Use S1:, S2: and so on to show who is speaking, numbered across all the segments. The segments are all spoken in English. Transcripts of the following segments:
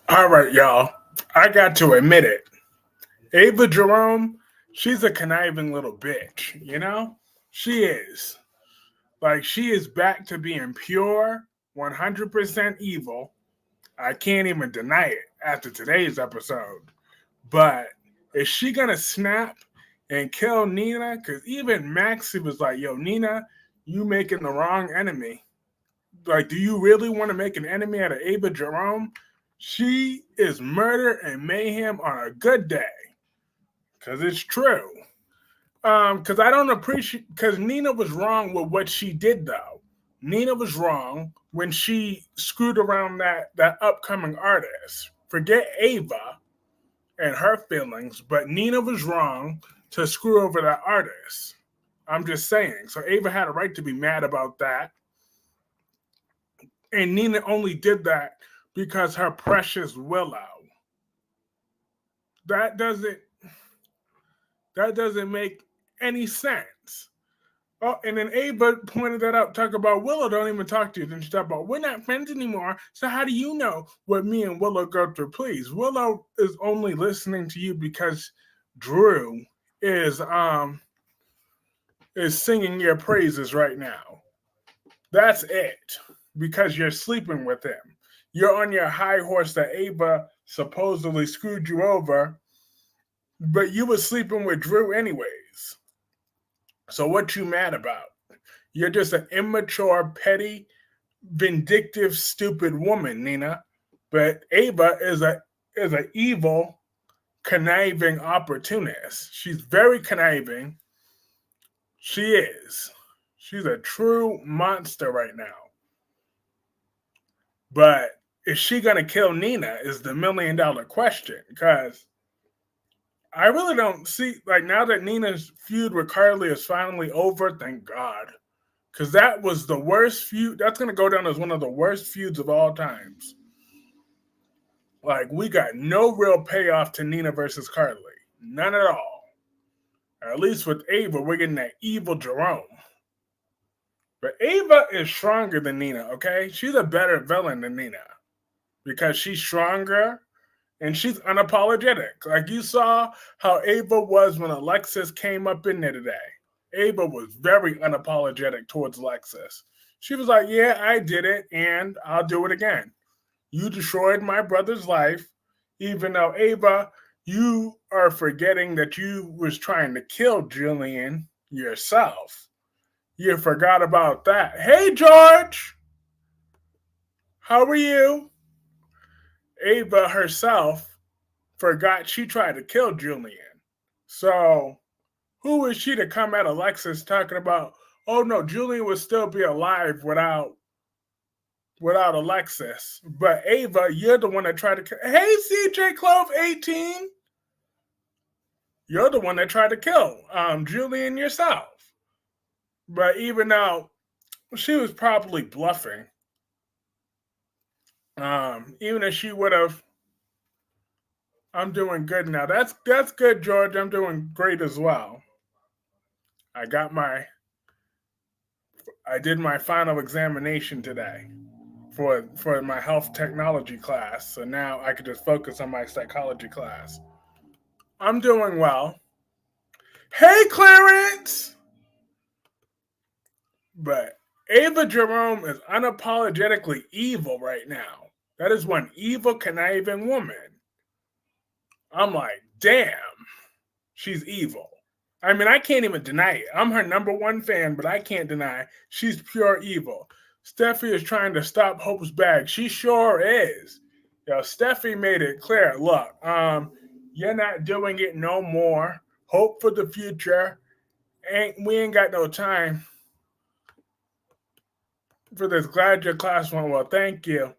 S1: All right, y'all. I got to admit it. Ava Jerome, she's a conniving little bitch, you know? She is. Like, she is back to being pure, 100% evil. I can't even deny it after today's episode. But is she going to snap and kill Nina? Because even Maxie was like, yo, Nina, you making the wrong enemy. Like, do you really want to make an enemy out of Ava Jerome? She is murder and mayhem on a good day. Because it's true. Because I don't appreciate, because Nina was wrong with what she did, though. Nina was wrong when she screwed around that upcoming artist. Forget Ava and her feelings, but Nina was wrong to screw over that artist. I'm just saying. So Ava had a right to be mad about that. And Nina only did that because her precious Willow. That doesn't that doesn't make any sense. Oh, and then Ava pointed that out. Talk about Willow don't even talk to you. Then she talked about we're not friends anymore. So how do you know what me and Willow go through? Please, Willow is only listening to you because Drew is um is singing your praises right now. That's it. Because you're sleeping with him. You're on your high horse that Ava supposedly screwed you over, but you were sleeping with Drew anyways. So what you mad about? You're just an immature, petty, vindictive, stupid woman, Nina. But Ava is a evil, conniving opportunist. She's very conniving. She is. She's a true monster right now. But is she gonna kill Nina? Is the $1 million question. Because I really don't see, like, now that Nina's feud with Carly is finally over, thank God. Because that was the worst feud. That's going to go down as one of the worst feuds of all times. Like, we got no real payoff to Nina versus Carly. None at all. Or at least with Ava, we're getting that evil Jerome. But Ava is stronger than Nina, okay? She's a better villain than Nina. Because she's stronger and she's unapologetic. Like you saw how Ava was when Alexis came up in there today. Ava was very unapologetic towards Alexis. She was like, yeah, I did it and I'll do it again. You destroyed my brother's life, even though Ava, you are forgetting that you was trying to kill Julian yourself. You forgot about that. Hey, George, how are you? Ava herself forgot she tried to kill Julian. So who is she to come at Alexis talking about, oh no, Julian would still be alive without Alexis. But Ava, you're the one that tried to kill. Hey, CJ Clove 18. You're the one that tried to kill Julian yourself. But even though she was probably bluffing, even if she would have, I'm doing good now. That's good, George. I'm doing great as well. I got my I did my final examination today for my health technology class. So now I could just focus on my psychology class. I'm doing well. Hey, Clarence! But Ava Jerome is unapologetically evil right now. That is one evil, conniving woman. I'm like, damn, she's evil. I mean, I can't even deny it. I'm her number one fan, but I can't deny she's pure evil. Steffi is trying to stop Hope's bag. She sure is. Yo, Steffi made it clear. Look, you're not doing it no more. Hope for the future. We ain't got no time for this. Glad your class went well. Thank you.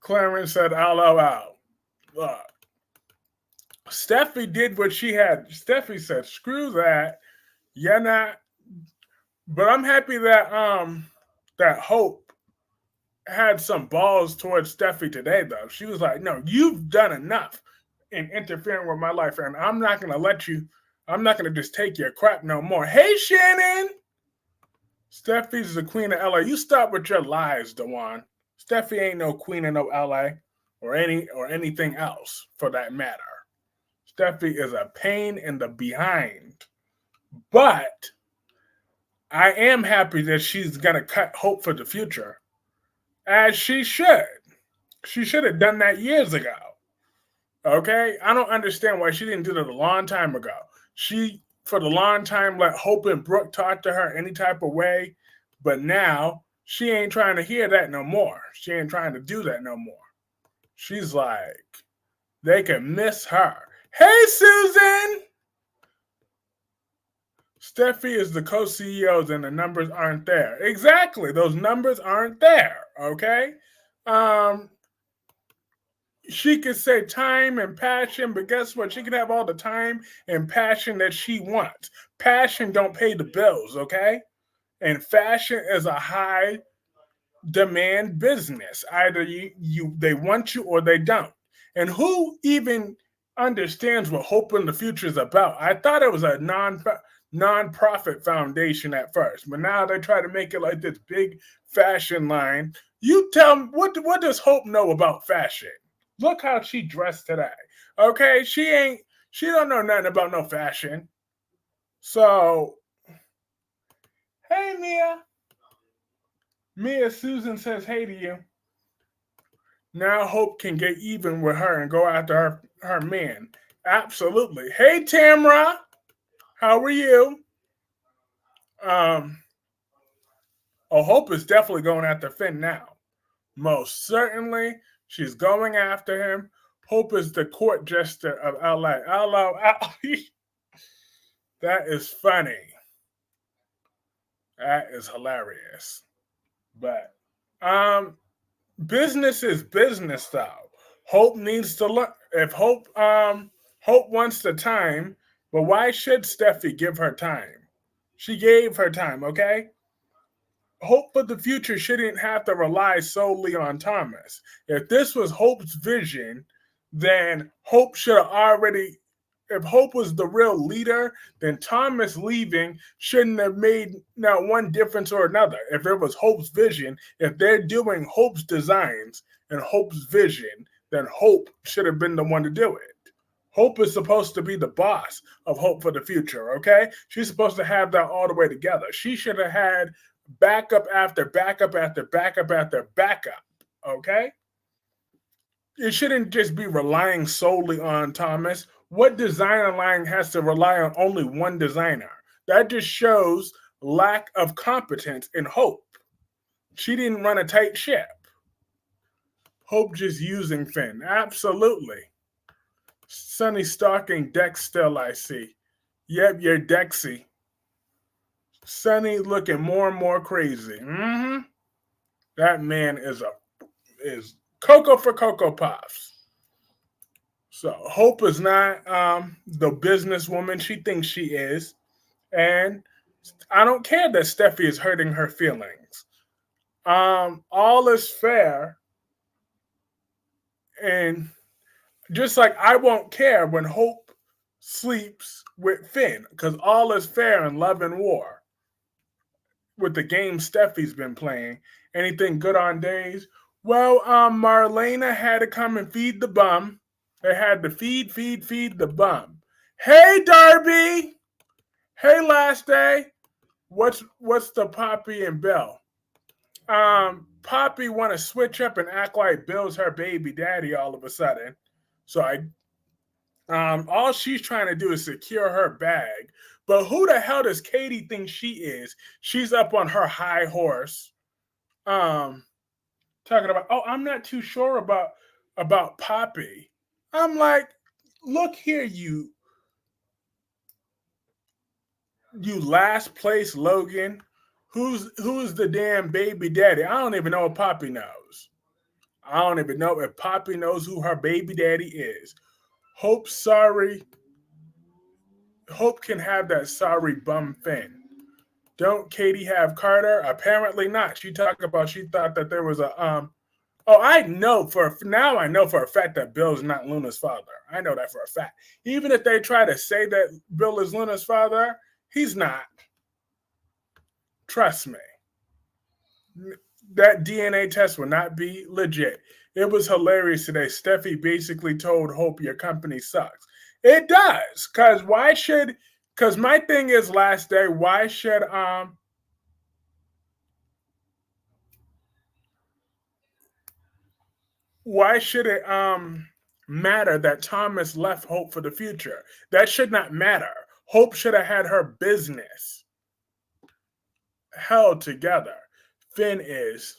S1: Clarence said, "LOL." Look, Steffi did what she had. Steffi said, "Screw that. You're not." But I'm happy that Hope had some balls towards Steffi today, though. She was like, "No, you've done enough in interfering with my life, and I'm not gonna let you. I'm not gonna just take your crap no more." Hey, Shannon. Steffi's the queen of LA. You stop with your lies, Dewan. Steffi ain't no queen of no LA. or anything else for that matter. Steffi is a pain in the behind. But I am happy that she's gonna cut hope for the future. As she should. She should have done that years ago. Okay? I don't understand why she didn't do that a long time ago. She, for the long time, let Hope and Brooke talk to her any type of way, but now she ain't trying to hear that no more. She ain't trying to do that no more. She's like, they can miss her. Hey, Susan! Steffi is the co-CEOs and the numbers aren't there. Exactly. Those numbers aren't there. Okay? Um, she could say time and passion, but guess what? She can have all the time and passion that she wants. Passion don't pay the bills, okay? And fashion is a high demand business. Either you they want you or they don't. And who even understands what Hope in the Future is about? I thought it was a non-profit foundation at first, but now they try to make it like this big fashion line. You tell me, what does Hope know about fashion? Look how she dressed today. Okay, she don't know nothing about no fashion. So, hey Mia. Mia Susan says hey to you. Now Hope can get even with her and go after her man. Absolutely. Hey Tamra, how are you? Um, oh, Hope is definitely going after Finn now. Most certainly, she's going after him. Hope is the court jester of LA. That is funny. That is hilarious. But business is business though. Hope needs to look if Hope wants the time, but why should Steffi give her time? She gave her time, okay? Hope for the future shouldn't have to rely solely on Thomas. If this was Hope's vision, then Hope should have already. If Hope was the real leader, then Thomas leaving shouldn't have made not one difference or another. If it was Hope's vision, if they're doing Hope's designs and Hope's vision, then Hope should have been the one to do it. Hope is supposed to be the boss of Hope for the Future, okay? She's supposed to have that all the way together. She should have had backup after backup after backup after backup, okay? It shouldn't just be relying solely on Thomas. What designer line has to rely on only one designer? That just shows lack of competence in Hope. She didn't run a tight ship. Hope just using Finn. Absolutely. Sunny stalking Dex still, I see. Yep, you're Dexy. Sunny looking more and more crazy. Mm-hmm. That man is Cocoa for Cocoa Puffs. So Hope is not the businesswoman she thinks she is, and I don't care that Steffi is hurting her feelings. All is fair, and just like I won't care when Hope sleeps with Finn, because all is fair in love and war. With the game Steffi's been playing, anything good on days? Well, Marlena had to come and feed the bum. They had to feed the bum. Hey, Darby. Hey, last day. What's the Poppy and Bill? Poppy want to switch up and act like Bill's her baby daddy all of a sudden. So all she's trying to do is secure her bag. But who the hell does Katie think she is? She's up on her high horse. Talking about, oh, I'm not too sure about Poppy. I'm like, look here, you last place Logan. Who's the damn baby daddy? I don't even know if Poppy knows. I don't even know if Poppy knows who her baby daddy is. Hope sorry. Hope can have that sorry bum Finn. Don't Katie have Carter? Apparently not. She talked about she thought that there was a. Oh, I know for a fact that Bill's not Luna's father. I know that for a fact. Even if they try to say that Bill is Luna's father, he's not. Trust me. That DNA test will not be legit. It was hilarious today. Steffi basically told Hope your company sucks. It does, cause why should? Cause my thing is last day. Why should it matter that Thomas left Hope for the future? That should not matter. Hope should have had her business held together. Finn is.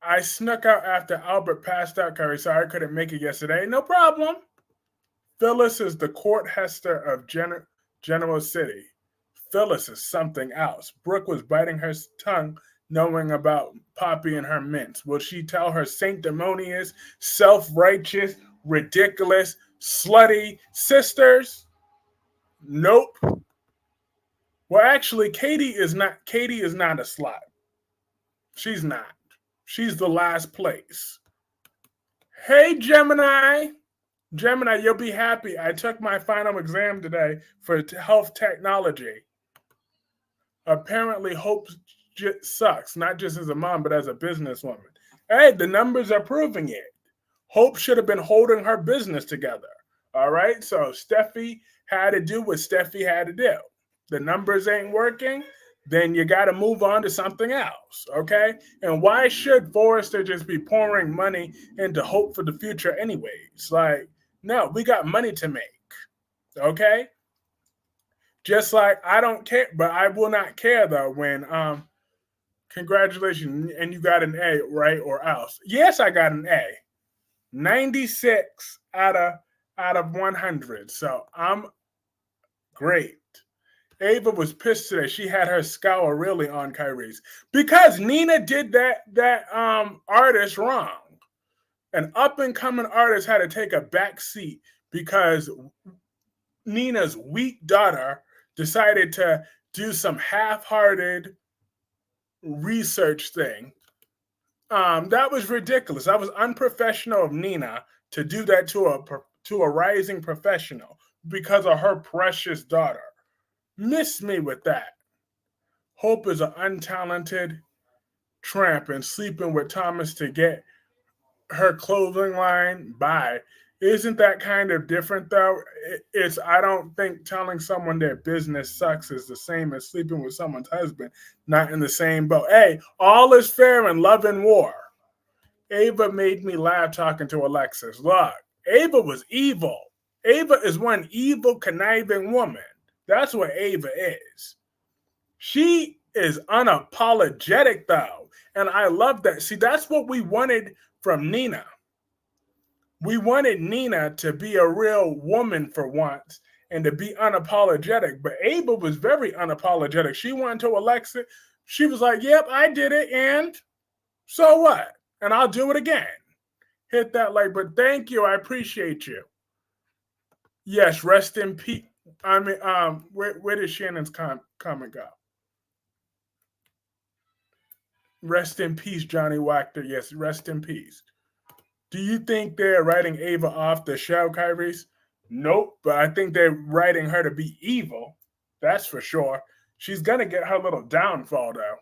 S1: I snuck out after Albert passed out, Curry. Sorry I couldn't make it yesterday. No problem. Phyllis is the court Hester of General City. Phyllis is something else. Brooke was biting her tongue knowing about Poppy and her mints. Will she tell her sanctimonious, self-righteous, ridiculous, slutty sisters? Nope. Well, actually, Katie is not a slut. She's not. She's the last place. Hey, Gemini. Gemini, you'll be happy. I took my final exam today for health technology. Apparently, Hope sucks, not just as a mom, but as a businesswoman. Hey, the numbers are proving it. Hope should have been holding her business together. All right, so Steffi had to do what Steffi had to do. The numbers ain't working, then you got to move on to something else, okay? And why should Forrester just be pouring money into Hope for the future anyways? Like, no, we got money to make, okay? Just like I don't care, but I will not care though when congratulations and you got an A, right? Or else. Yes, I got an A. 96 out of 100. So I'm great. Ava was pissed today. She had her scowl really on Kyrie's because Nina did that artist wrong. An up and coming artist had to take a back seat because Nina's weak daughter decided to do some half-hearted research thing. That was ridiculous. That was unprofessional of Nina to do that to a rising professional because of her precious daughter. Miss me with that. Hope is an untalented tramp and sleeping with Thomas to get her clothing line by. Isn't that kind of different though? I don't think telling someone their business sucks is the same as sleeping with someone's husband, not in the same boat. Hey, all is fair in love and war. Ava made me laugh talking to Alexis. Look, Ava was evil. Ava is one evil, conniving woman. That's what Ava is. She is unapologetic though. And I love that. See, that's what we wanted from Nina. We wanted Nina to be a real woman for once and to be unapologetic. But Ava was very unapologetic. She went to Alexa. She was like, yep, I did it. And so what? And I'll do it again. Hit that like, but thank you. I appreciate you. Yes, rest in peace. I mean, where did Shannon's comment go? Rest in peace, Johnny Wachter. Yes, rest in peace. Do you think they're writing Ava off the show, Kyrie's? Nope, but I think they're writing her to be evil. That's for sure. She's going to get her little downfall, though.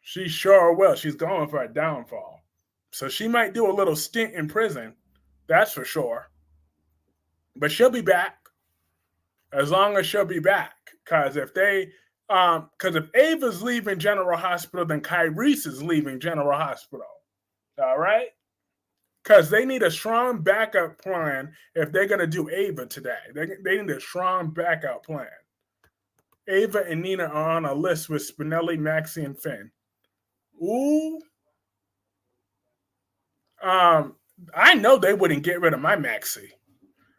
S1: She sure will. She's going for a downfall. So she might do a little stint in prison. That's for sure. But she'll be back. As long as she'll be back. Because if Ava's leaving General Hospital, then Kyrie's is leaving General Hospital. All right? Because they need a strong backup plan if they're going to do Ava today. They need a strong backup plan. Ava and Nina are on a list with Spinelli, Maxie, and Finn. Ooh. I know they wouldn't get rid of my Maxie.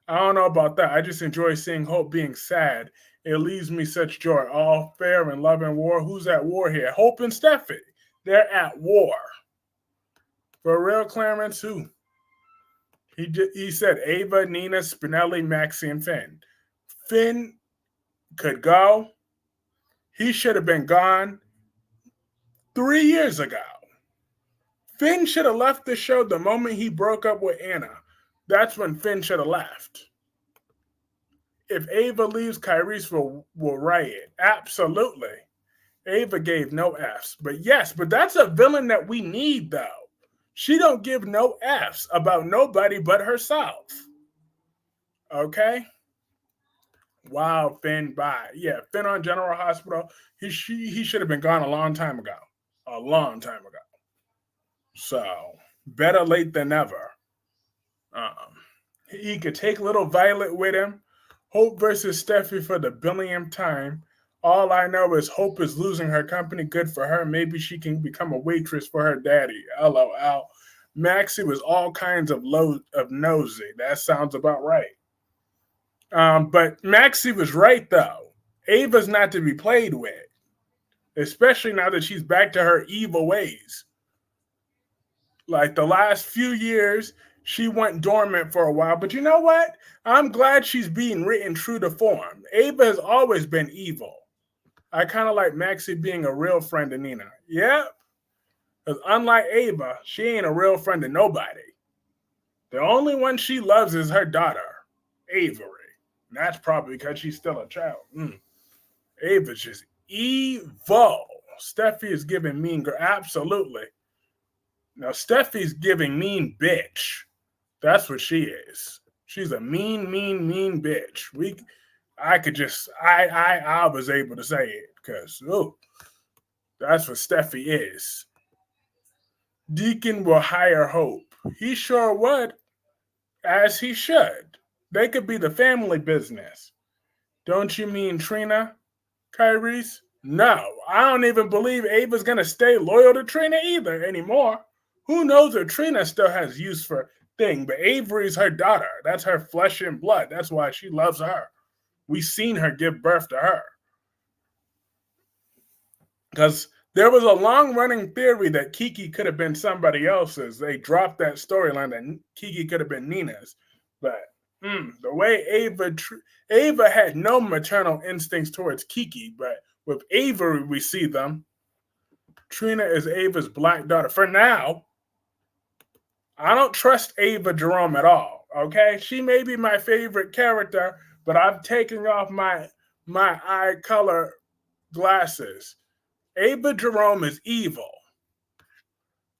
S1: I don't know about that. I just enjoy seeing Hope being sad. It leaves me such joy. All fair and love and war. Who's at war here? Hope and Steffi. They're at war. For real, Clarence, who? He said Ava, Nina, Spinelli, Maxie, and Finn. Finn could go. He should have been gone 3 years ago. Finn should have left the show the moment he broke up with Anna. That's when Finn should have left. If Ava leaves, Kyrie's will riot. Absolutely. Ava gave no Fs. But yes, but that's a villain that we need, though. She don't give no F's about nobody but herself. Okay? Wow, Finn bye. Yeah, Finn on General Hospital. He should have been gone a long time ago. A long time ago. So better late than never. He could take little Violet with him. Hope versus Steffi for the billionth time. All I know is Hope is losing her company. Good for her. Maybe she can become a waitress for her daddy. LOL. Maxie was all kinds of nosy. That sounds about right. But Maxie was right though. Ava's not to be played with, especially now that she's back to her evil ways. Like the last few years, she went dormant for a while. But you know what? I'm glad she's being written true to form. Ava has always been evil. I kind of like Maxie being a real friend to Nina. Yeah, because unlike Ava, she ain't a real friend to nobody. The only one she loves is her daughter, Avery. And that's probably because she's still a child. Ava's just evil. Steffi is giving mean girl. Absolutely. Now, Steffi's giving mean bitch. That's what she is. She's a mean bitch. I was able to say it because, that's what Steffi is. Deacon will hire Hope. He sure would, as he should. They could be the family business. Don't you mean Trina, Kyrie's? No, I don't even believe Ava's going to stay loyal to Trina either anymore. Who knows if Trina still has use for thing, but Avery's her daughter. That's her flesh and blood. That's why she loves her. We've seen her give birth to her. Because there was a long-running theory that Kiki could have been somebody else's. They dropped that storyline that Kiki could have been Nina's. But the way Ava had no maternal instincts towards Kiki, but with Avery we see them. Trina is Ava's black daughter. For now, I don't trust Ava Jerome at all. Okay, she may be my favorite character, but I've taken off my eye color glasses. Ava Jerome is evil.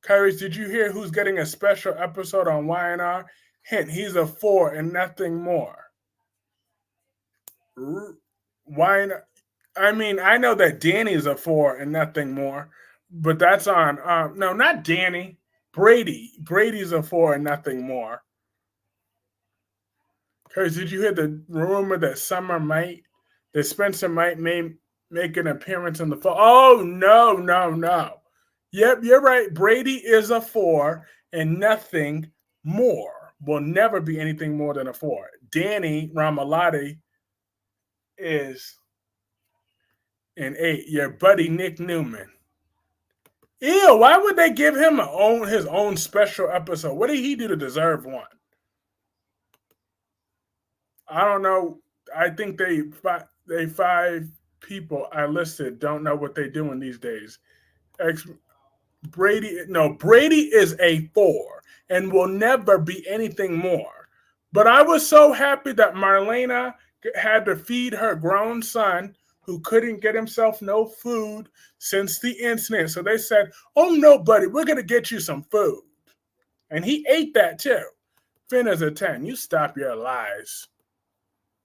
S1: Curtis, did you hear who's getting a special episode on YNR? Hint, he's a 4 and nothing more. YNR, I mean, I know that Danny's a 4 and nothing more, but that's on, no, not Danny. Brady. Brady's a 4 and nothing more. Curtis, did you hear the rumor that Spencer might make an appearance in the fall? Oh, no. Yep, you're right. Brady is a 4 and nothing more. Will never be anything more than a 4. Danny Ramalati is an 8. Your buddy Nick Newman. Ew, why would they give him his own special episode? What did he do to deserve one? I don't know. I think they 5 people I listed don't know what they're doing these days. Brady is a 4 and will never be anything more. But I was so happy that Marlena had to feed her grown son who couldn't get himself no food since the incident. So they said, "Oh no, buddy, we're gonna get you some food," and he ate that too. Finn is a 10. You stop your lies.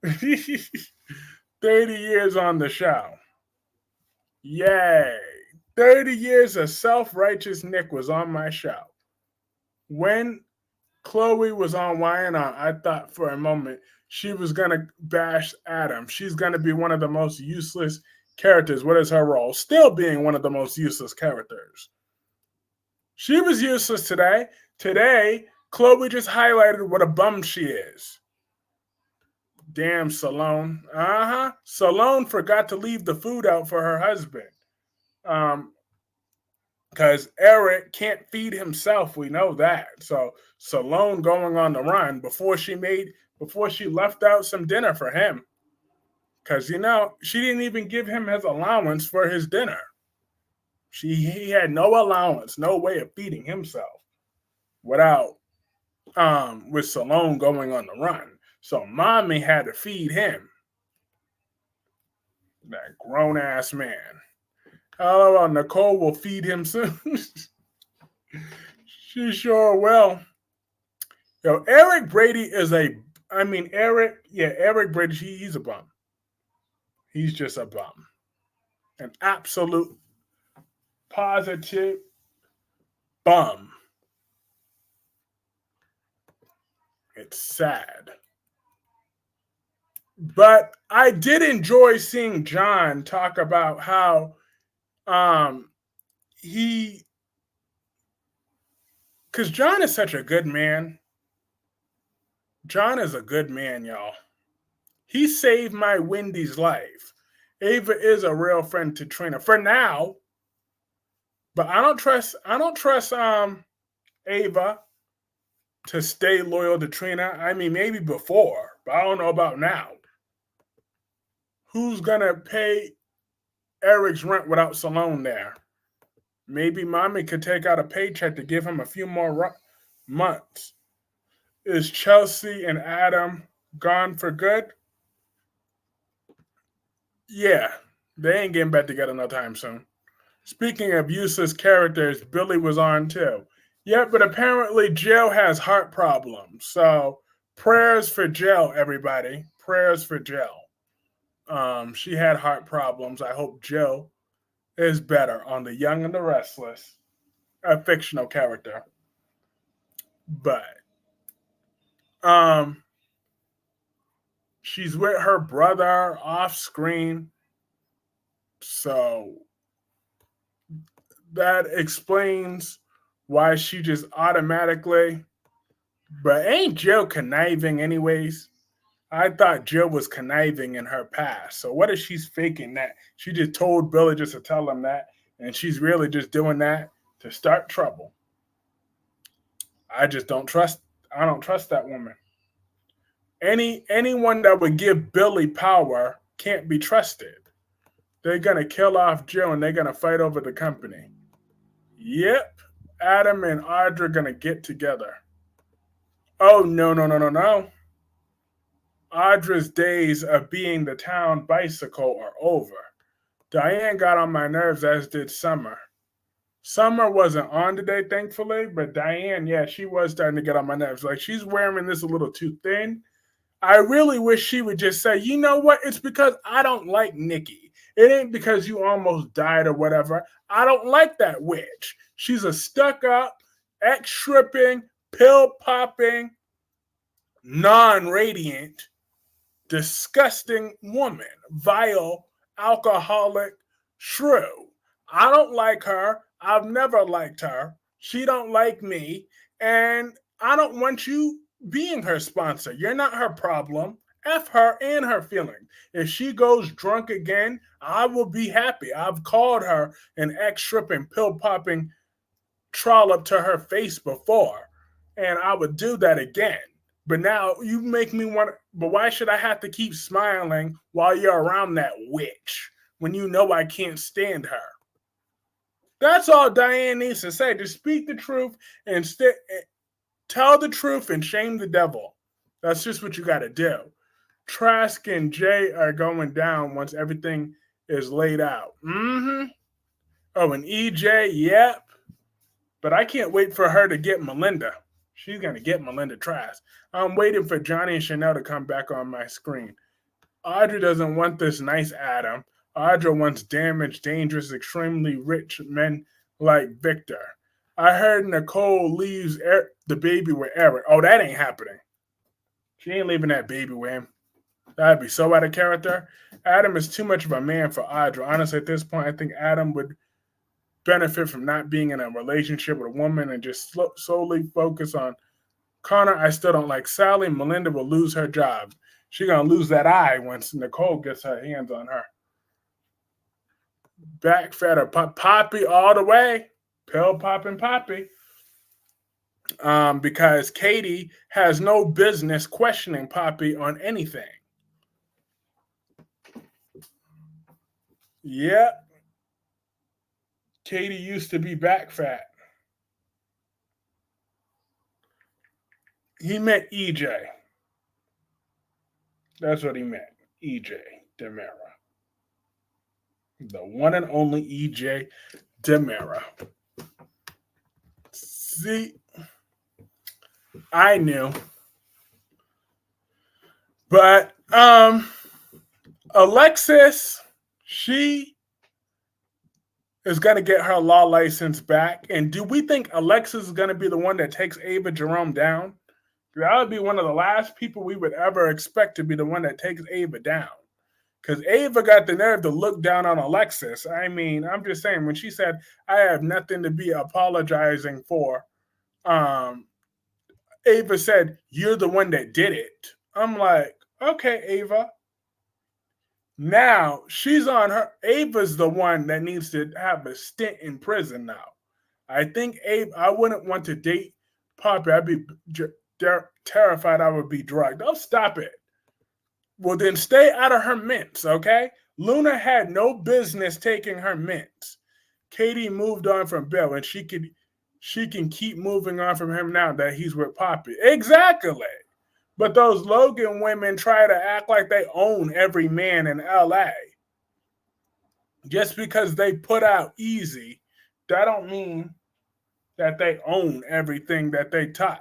S1: 30 years on the show. Yay. 30 years of self-righteous Nick was on my show. When Chloe was on YNR, I thought for a moment she was going to bash Adam. She's going to be one of the most useless characters. What is her role? Still being one of the most useless characters. She was useless today. Today, Chloe just highlighted what a bum she is. Damn, Salone. Salone forgot to leave the food out for her husband. Because Eric can't feed himself. We know that. So Salone going on the run before she left out some dinner for him. Because, she didn't even give him his allowance for his dinner. He had no allowance, no way of feeding himself without with Salone going on the run. So mommy had to feed him. That grown ass man. Oh, Nicole will feed him soon. She sure will. Yo, Eric Brady is Eric Brady, he's a bum. He's just a bum. An absolute positive bum. It's sad. But I did enjoy seeing John talk about how um he because John is such a good man. John is a good man, y'all. He saved my Wendy's life. Ava is a real friend to Trina for now, but I don't trust Ava to stay loyal to Trina. I mean, maybe before, but I don't know about now. Who's gonna pay Eric's rent without Salone there? Maybe mommy could take out a paycheck to give him a few more months. Is Chelsea and Adam gone for good? Yeah, they ain't getting back together no time soon. Speaking of useless characters, Billy was on too. Yeah, but apparently Jill has heart problems. So prayers for Jill, everybody. Prayers for Jill. She had heart problems. I hope Jill is better on The Young and the Restless, a fictional character. But um, she's with her brother off screen. So that explains why she just automatically. But ain't Jill conniving anyways? I thought Jill was conniving in her past. So what if she's faking that? She just told Billy just to tell him that, and she's really just doing that to start trouble. I just don't trust. I don't trust that woman. Anyone that would give Billy power can't be trusted. They're gonna kill off Jill and they're gonna fight over the company. Yep, Adam and Audra gonna get together. Oh no. Audra's days of being the town bicycle are over. Diane got on my nerves, as did Summer. Summer wasn't on today, thankfully, but Diane, yeah, she was starting to get on my nerves. Like, she's wearing this a little too thin. I really wish she would just say, you know what? It's because I don't like Nikki. It ain't because you almost died or whatever. I don't like that witch. She's a stuck up, ex stripping, pill popping, non radiant, disgusting woman, vile, alcoholic shrew. I don't like her. I've never liked her. She don't like me, and I don't want you being her sponsor. You're not her problem. F her and her feelings. If she goes drunk again, I will be happy. I've called her an ex-stripping, pill-popping trollop to her face before, and I would do that again. But now you make me want. But why should I have to keep smiling while you're around that witch when you know I can't stand her? That's all Diane needs to say. Just speak the truth and tell the truth and shame the devil. That's just what you got to do. Trask and Jay are going down once everything is laid out. Mm-hmm. Oh, and EJ, yep. But I can't wait for her to get Melinda. She's going to get Melinda Trask. I'm waiting for Johnny and Chanel to come back on my screen. Audra doesn't want this nice Adam. Audra wants damaged, dangerous, extremely rich men like Victor. I heard Nicole leaves the baby with Eric. Oh, that ain't happening. She ain't leaving that baby with him. That'd be so out of character. Adam is too much of a man for Audra. Honestly, at this point, I think Adam would benefit from not being in a relationship with a woman and just solely focus on Connor. I still don't like Sally. Melinda will lose her job. She's going to lose that eye once Nicole gets her hands on her. Backfed her Poppy all the way. Pill popping Poppy. Because Katie has no business questioning Poppy on anything. Yep. Katie used to be back fat. He meant EJ. That's what he meant. EJ Demera. The one and only EJ Demera. See, I knew. But Alexis, she is going to get her law license back. And do we think Alexis is going to be the one that takes Ava Jerome down? That would be one of the last people we would ever expect to be the one that takes Ava down. Because Ava got the nerve to look down on Alexis. I mean, I'm just saying, when she said, I have nothing to be apologizing for, um, Ava said, you're the one that did it. I'm like, okay, Ava. Now she's on her. Ava's the one that needs to have a stint in prison now. I think Ava, I wouldn't want to date Poppy. I'd be terrified I would be drugged. Oh, stop it. Well, then stay out of her mints, okay? Luna had no business taking her mints. Katie moved on from Bill, and she can keep moving on from him now that he's with Poppy. Exactly. But those Logan women try to act like they own every man in LA. Just because they put out easy, that don't mean that they own everything that they touch.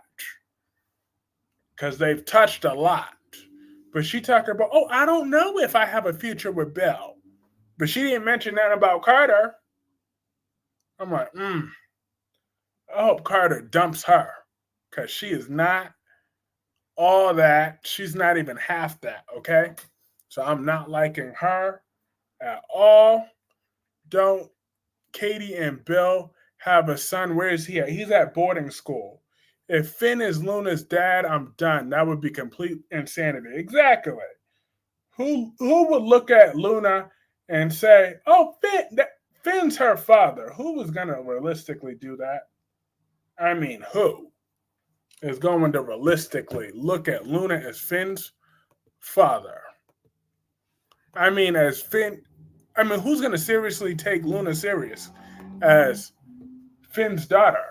S1: Because they've touched a lot. But she talked about, oh, I don't know if I have a future with Bill. But she didn't mention that about Carter. I'm like, I hope Carter dumps her. Because she is not all that. She's not even half that, okay? So I'm not liking her at all. Don't Katie and Bill have a son? Where is he at? He's at boarding school. If Finn is Luna's dad, I'm done. That would be complete insanity. Exactly. Who would look at Luna and say, "Oh, Finn's her father"? Who was gonna realistically do that? I mean, who is going to realistically look at Luna as Finn's father? I mean, as Finn. I mean, who's gonna seriously take Luna serious as Finn's daughter?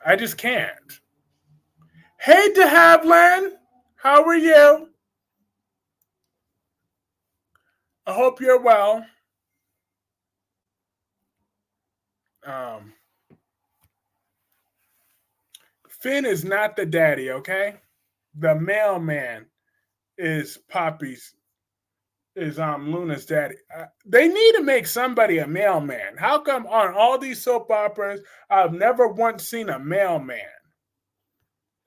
S1: I just can't. Hey, De Havilland, how are you? I hope you're well. Um, Finn is not the daddy, okay? The mailman is Poppy's is Luna's daddy. They need to make somebody a mailman. How come on all these soap operas I've never once seen a mailman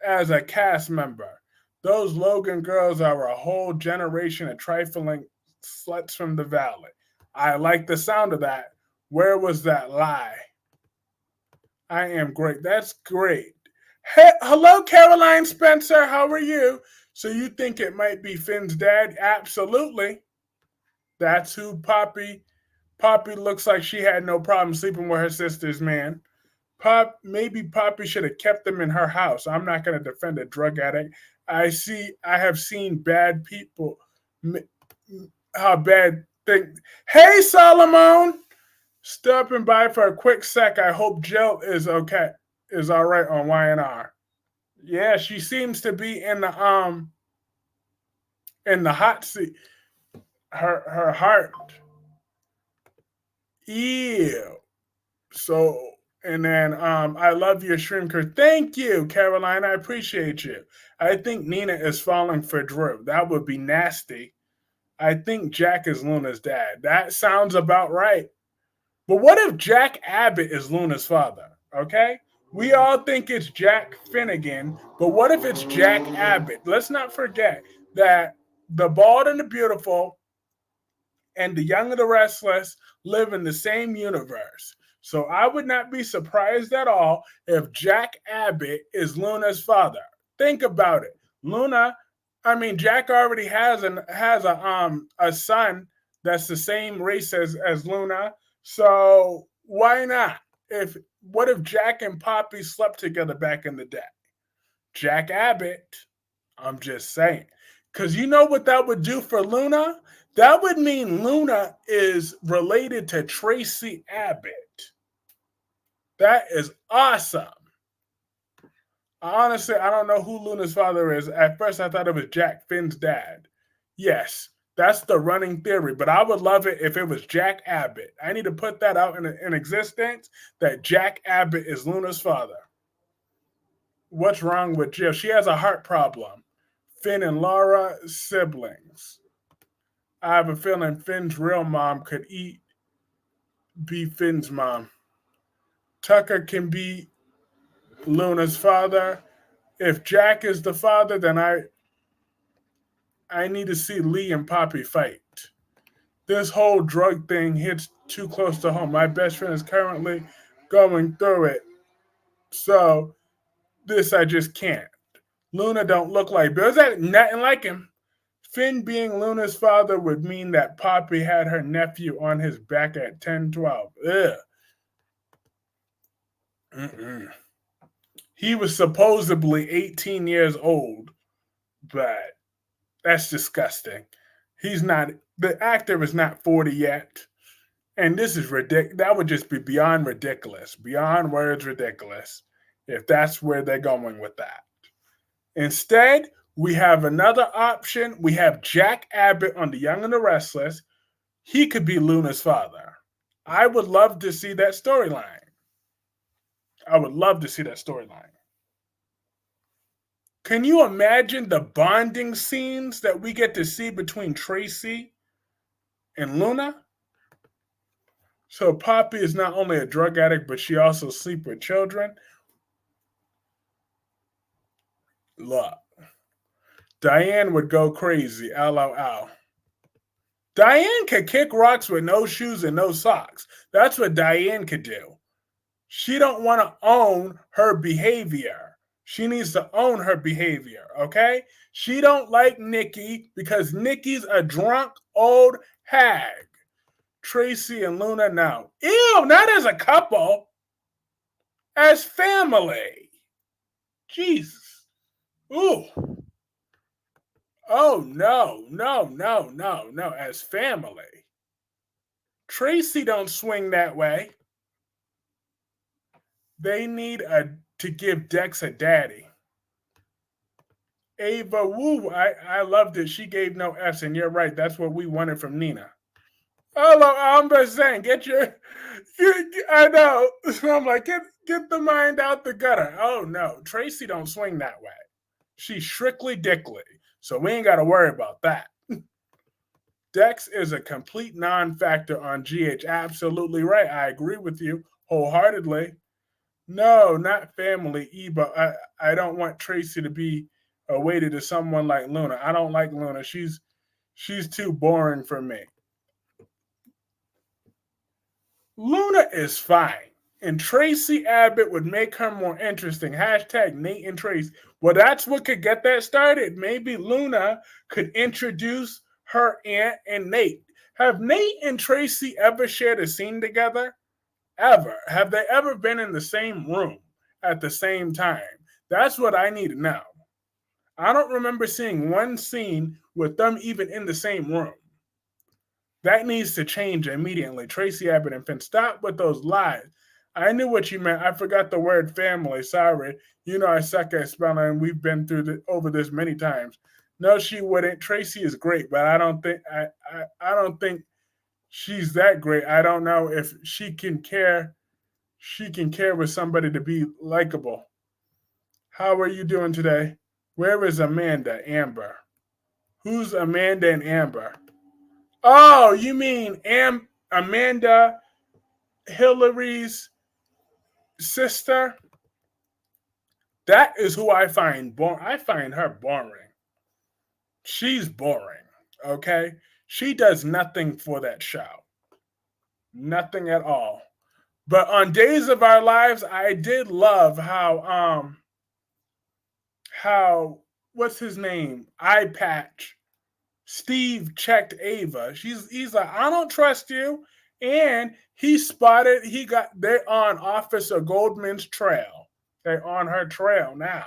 S1: as a cast member? Those Logan girls are a whole generation of trifling sluts from the valley. I like the sound of that. Where was that lie? I am great. That's great. Hey, hello, Caroline Spencer. How are you? So you think it might be Finn's dad? Absolutely. That's who Poppy looks like she had no problem sleeping with her sister's man. Maybe Poppy should have kept them in her house. I'm not going to defend a drug addict. I have seen bad people, how bad things. Hey, Solomon, stopping by for a quick sec. I hope Jill is all right on Y&R. Yeah, she seems to be in the hot seat. Her heart. Ew. So, and then I love your shrimp curd. Thank you, Caroline. I appreciate you. I think Nina is falling for Drew. That would be nasty. I think Jack is Luna's dad. That sounds about right. But what if Jack Abbott is Luna's father? Okay? We all think it's Jack Finnegan, but what if it's Jack Abbott? Let's not forget that the Bald and the Beautiful and the Young and the Restless live in the same universe. So I would not be surprised at all if Jack Abbott is Luna's father. Think about it. Jack already has a son that's the same race as Luna. So why not? What if Jack and Poppy slept together back in the day? Jack Abbott. I'm just saying. Because you know what that would do for Luna? That would mean Luna is related to Tracy Abbott. That is awesome. Honestly, I don't know who Luna's father is. At first, I thought it was Jack Finn's dad. Yes, that's the running theory, but I would love it if it was Jack Abbott. I need to put that out in existence that Jack Abbott is Luna's father. What's wrong with Jill? She has a heart problem. Finn and Laura, siblings. I have a feeling Finn's real mom could be Finn's mom. Tucker can be Luna's father. If Jack is the father, then I need to see Lee and Poppy fight. This whole drug thing hits too close to home. My best friend is currently going through it. So this I just can't. Luna don't look like Bill. Is that nothing like him? Finn being Luna's father would mean that Poppy had her nephew on his back at 10, 12. Ugh. Mm-mm. He was supposedly 18 years old, but that's disgusting. He's not, the actor is not 40 yet. And this is ridiculous. That would just be beyond ridiculous, beyond words ridiculous, if that's where they're going with that. Instead, we have another option. We have Jack Abbott on The Young and the Restless. He could be Luna's father. I would love to see that storyline. I would love to see that storyline. Can you imagine the bonding scenes that we get to see between Tracy and Luna? So Poppy is not only a drug addict, but she also sleeps with children. Look, Diane would go crazy. LOL. Diane could kick rocks with no shoes and no socks. That's what Diane could do. She don't want to own her behavior. She needs to own her behavior, okay? She don't like Nikki because Nikki's a drunk old hag. Tracy and Luna now. Ew, not as a couple. As family. Jesus. Ooh. Oh, no. As family. Tracy don't swing that way. They need to give Dex a daddy. Ava Woo, I loved it. She gave no F's, and you're right. That's what we wanted from Nina. Oh, I'm just saying, I know. So I'm like, get the mind out the gutter. Oh, no. Tracy don't swing that way. She's strictly dickly. So we ain't got to worry about that. Dex is a complete non-factor on GH. Absolutely right. I agree with you wholeheartedly. No, not family, Eva. I don't want Tracy to be weighted to someone like Luna. I don't like Luna. She's too boring for me. Luna is fine. And Tracy Abbott would make her more interesting. Hashtag Nate and Tracy. Well, that's what could get that started. Maybe Luna could introduce her aunt and Nate. Have Nate and Tracy ever shared a scene together? Ever? Have they ever been in the same room at the same time? That's what I need to know. I don't remember seeing one scene with them even in the same room. That needs to change immediately. Tracy Abbott and Finn, stop with those lies. I knew what you meant. I forgot the word family. Sorry. You know I suck at spelling. We've been through over this many times. No, she wouldn't. Tracy is great, but I don't think she's that great. I don't know if she can care. She can care with somebody to be likable. How are you doing today? Where is Amanda? Amber. Who's Amanda and Amber? Oh, you mean Amanda, Hillary's sister? That is who I find boring. I find her boring. She's boring, okay? She does nothing for that show. Nothing at all. But on Days of Our Lives, I did love how what's his name? Eye Patch. Steve checked Ava. He's like, I don't trust you. And they're on Officer Goldman's trail. They're on her trail now.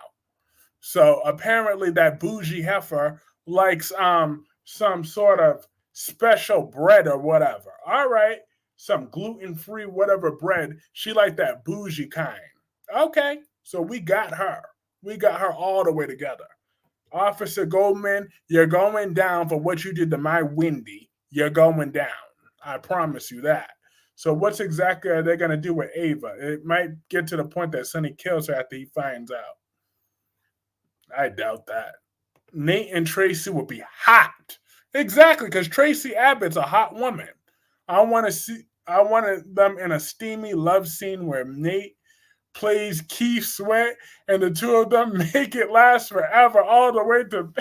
S1: So apparently that bougie heifer likes some sort of special bread or whatever. All right. Some gluten-free whatever bread. She liked that bougie kind. Okay. So we got her. We got her all the way together. Officer Goldman, you're going down for what you did to my Wendy. You're going down. I promise you that. So what's exactly are they going to do with Ava? It might get to the point that Sonny kills her after he finds out. I doubt that. Nate and Tracy would be hot. Exactly, because Tracy Abbott's a hot woman. I want to see. I wanted them in a steamy love scene where Nate plays Keith Sweat and the two of them make it last forever, all the way to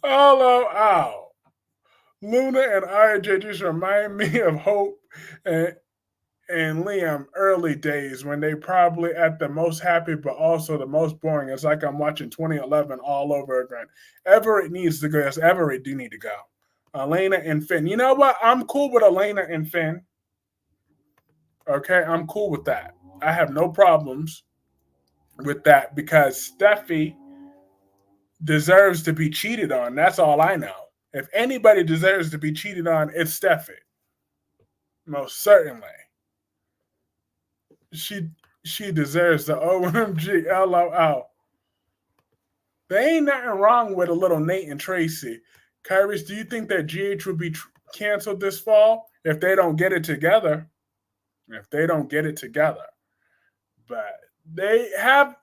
S1: oh. Luna and RJ just remind me of Hope and, and Liam early days when they probably at the most happy but also the most boring. It's like I'm watching 2011 all over again. Everett needs to go. Yes, Everett do need to go. Elena and Finn. You know what? I'm cool with Elena and Finn. Okay, I'm cool with that. I have no problems with that because Steffi deserves to be cheated on. That's all I know. If anybody deserves to be cheated on, it's Steffi. Most certainly. She she deserves the OMG LOL. There ain't nothing wrong with a little Nate and Tracy. Kyrus, do you think that GH would be canceled this fall if they don't get it together? If they don't get it together. But they have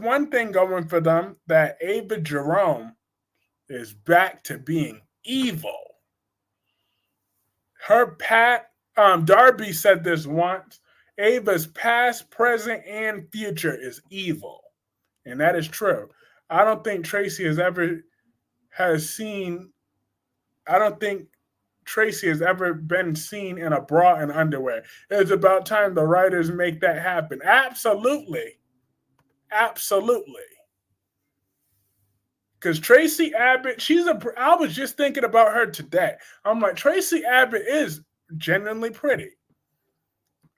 S1: one thing going for them, that Ava Jerome is back to being evil. Darby said this once. Ava's past, present, and future is evil, and that is true. I don't think Tracy has seen. I don't think Tracy has ever been seen in a bra and underwear. It's about time the writers make that happen. Absolutely, absolutely. Because Tracy Abbott, I was just thinking about her today. I'm like, Tracy Abbott is genuinely pretty.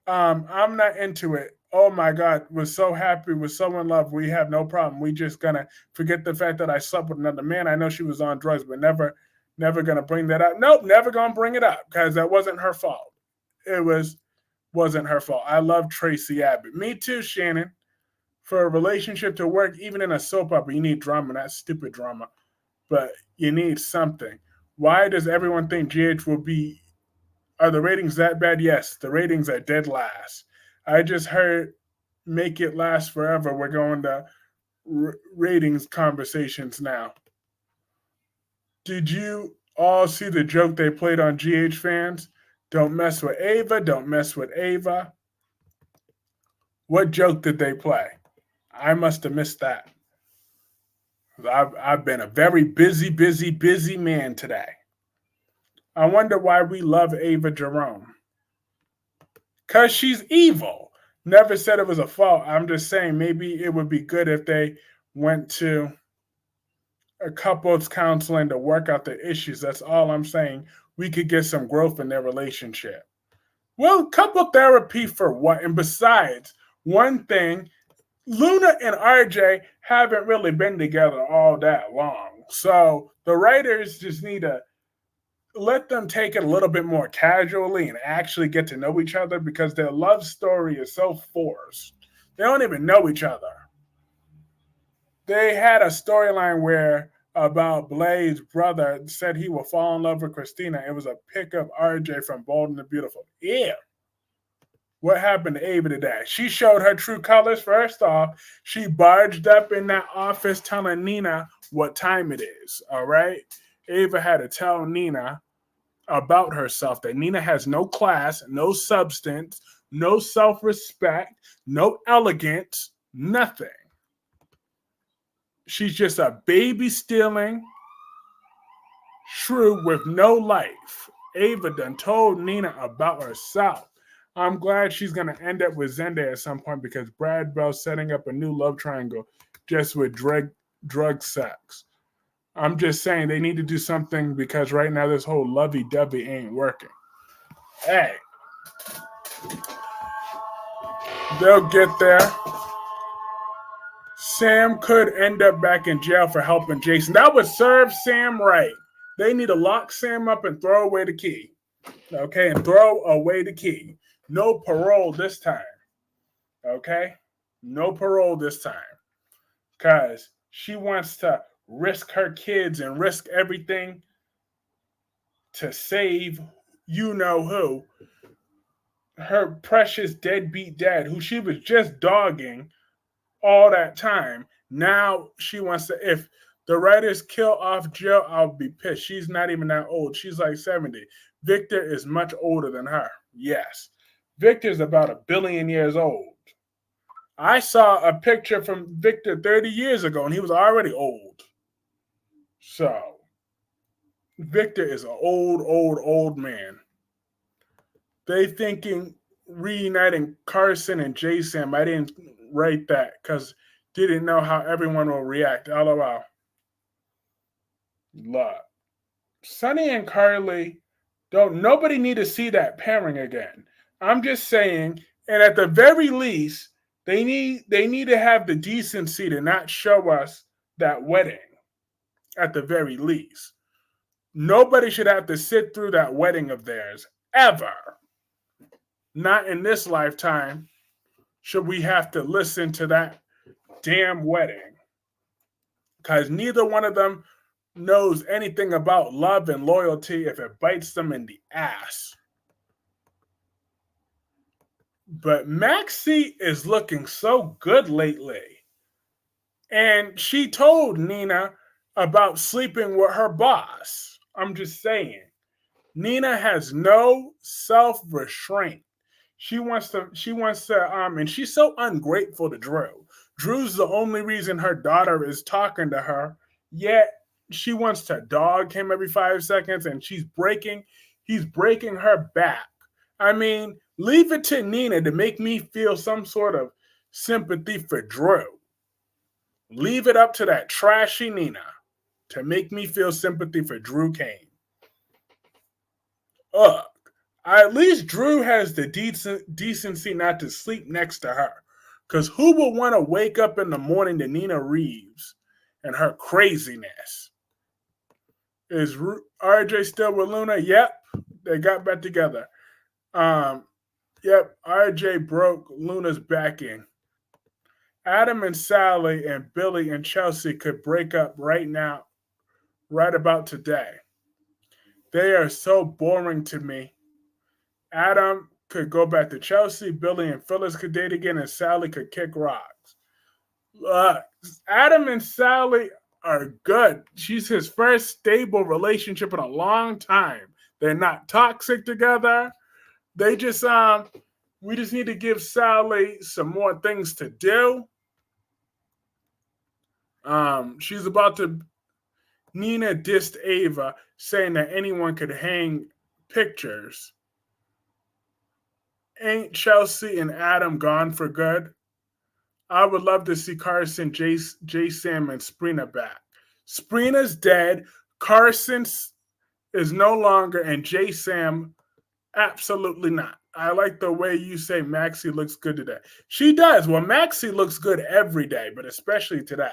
S1: I'm not into it. Oh my God, we're so happy, we're so in love. We have no problem. We just gonna forget the fact that I slept with another man. I know she was on drugs, but never gonna bring that up. Nope, never gonna bring it up because that wasn't her fault. It wasn't her fault. I love Tracy Abbott. Me too, Shannon. For a relationship to work, even in a soap opera, you need drama, not stupid drama. But you need something. Why does everyone think GH will be? Are the ratings that bad? Yes, the ratings are dead last. I just heard make it last forever. We're going to ratings conversations now. Did you all see the joke they played on GH fans? Don't mess with Ava, don't mess with Ava. What joke did they play? I must have missed that. I've been a very busy man today. I wonder why we love Ava Jerome. Because she's evil. Never said it was a fault. I'm just saying maybe it would be good if they went to a couples counseling to work out the issues. That's all I'm saying. We could get some growth in their relationship. Well, couple therapy for what? And besides, one thing, Luna and RJ haven't really been together all that long. So the writers just need to let them take it a little bit more casually and actually get to know each other because their love story is so forced. They don't even know each other. They had a storyline where about Blade's brother said he will fall in love with Christina. It was a pic of RJ from Bold and the Beautiful. Yeah. What happened to Ava today? She showed her true colors. First off, she barged up in that office telling Nina what time it is. All right. Ava had to tell Nina about herself that Nina has no class, no substance, no self respect, no elegance, nothing. She's just a baby stealing shrew with no life. Ava done told Nina about herself. I'm glad she's going to end up with Zende at some point because Brad Bell's setting up a new love triangle just with drug sex. I'm just saying they need to do something because right now this whole lovey-dovey ain't working. Hey, they'll get there. Sam could end up back in jail for helping Jason. That would serve Sam right. They need to lock Sam up and throw away the key. Okay, and throw away the key. No parole this time. Okay? No parole this time. Because she wants to risk her kids and risk everything to save you know who. Her precious deadbeat dad, who she was just dogging all that time. Now she wants to, if the writers kill off Jill, I'll be pissed. She's not even that old. She's like 70. Victor is much older than her. Yes. Victor's about 1 billion years old. I saw a picture from Victor 30 years ago and he was already old. So, Victor is an old man. They thinking reuniting Carson and Jason. I didn't write that because didn't know how everyone will react. LOL. Love. Sonny and Carly don't. Nobody need to see that pairing again. I'm just saying, and at the very least, they need to have the decency to not show us that wedding. At the very least, nobody should have to sit through that wedding of theirs ever. Not in this lifetime should we have to listen to that damn wedding because neither one of them knows anything about love and loyalty if it bites them in the ass. But Maxie is looking so good lately. And she told Nina about sleeping with her boss. I'm just saying. Nina has no self-restraint. And she's so ungrateful to Drew. Drew's the only reason her daughter is talking to her, yet she wants to dog him every 5 seconds and he's breaking her back. I mean, leave it to Nina to make me feel some sort of sympathy for Drew. Leave it up to that trashy Nina to make me feel sympathy for Drew Kane. Ugh. At least Drew has the decency not to sleep next to her. Because who would want to wake up in the morning to Nina Reeves and her craziness? Is RJ still with Luna? Yep. They got back together. Yep. RJ broke Luna's backing. Adam and Sally and Billy and Chelsea could break up right now, right about today. They are so boring to me. Adam could go back to Chelsea, Billy and Phyllis could date again, and Sally could kick rocks. Uh, Adam and Sally are good. She's his first stable relationship in a long time. They're not toxic together. They just we just need to give Sally some more things to do. She's about to Nina dissed Ava, saying that anyone could hang pictures. Ain't Chelsea and Adam gone for good? I would love to see Carson, J Sam, and Sprina back. Sprina's dead. Carson is no longer, and J Sam, absolutely not. I like the way you say Maxie looks good today. She does. Well, Maxie looks good every day, but especially today.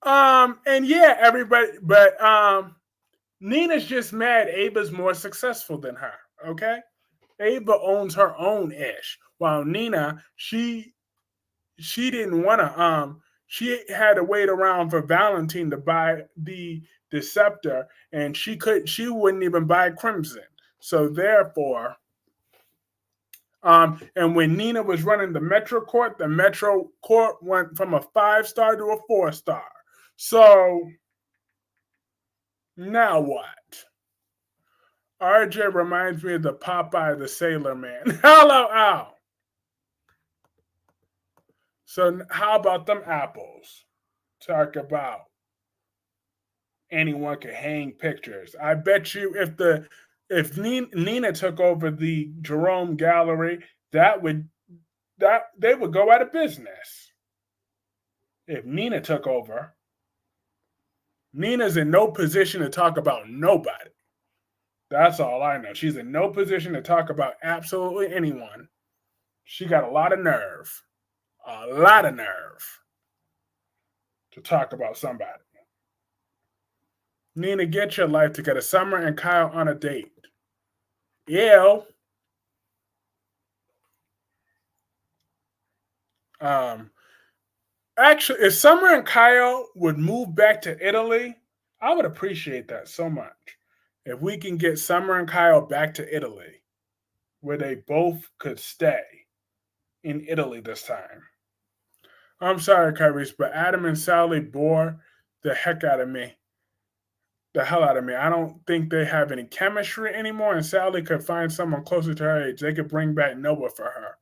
S1: And yeah, everybody, but Nina's just mad Ava's more successful than her. Okay, Ava owns her own ish, while Nina she didn't want to she had to wait around for Valentine to buy the Deceptor, and she wouldn't even buy Crimson. So therefore, and when Nina was running the Metro Court went from a 5-star to a 4-star. So now what? RJ reminds me of the Popeye the Sailor Man. Hello, Al. So how about them apples? Talk about anyone could hang pictures. I bet you if Nina took over the Jerome Gallery, that they would go out of business. If Nina took over, Nina's in no position to talk about nobody. That's all I know. She's in no position to talk about absolutely anyone. She got a lot of nerve. A lot of nerve to talk about somebody. Nina, get your life together. Summer and Kyle on a date. Ew. Um, Actually, if Summer and Kyle would move back to Italy, I would appreciate that so much. If we can get Summer and Kyle back to Italy, where they both could stay. in Italy this time. I'm sorry, Kyrie's, but Adam and Sally bore the heck out of me. The hell out of me. I don't think they have any chemistry anymore, and Sally could find someone closer to her age. They could bring back Noah for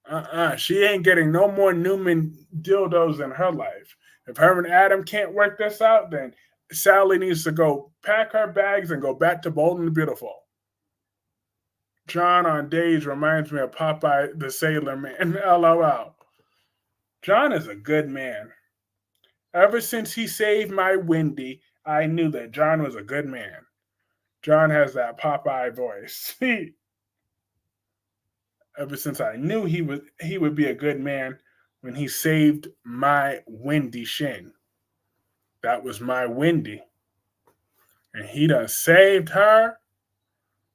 S1: her. She ain't getting no more Newman dildos in her life. If her and Adam can't work this out, then Sally needs to go pack her bags and go back to Bold and Beautiful. John on days reminds me of Popeye the Sailor Man. LOL. John is a good man. Ever since he saved my Wendy, I knew that John was a good man. John has that Popeye voice. Ever since I knew he would be a good man when he saved my Wendy Shin. That was my Wendy. And he done saved her.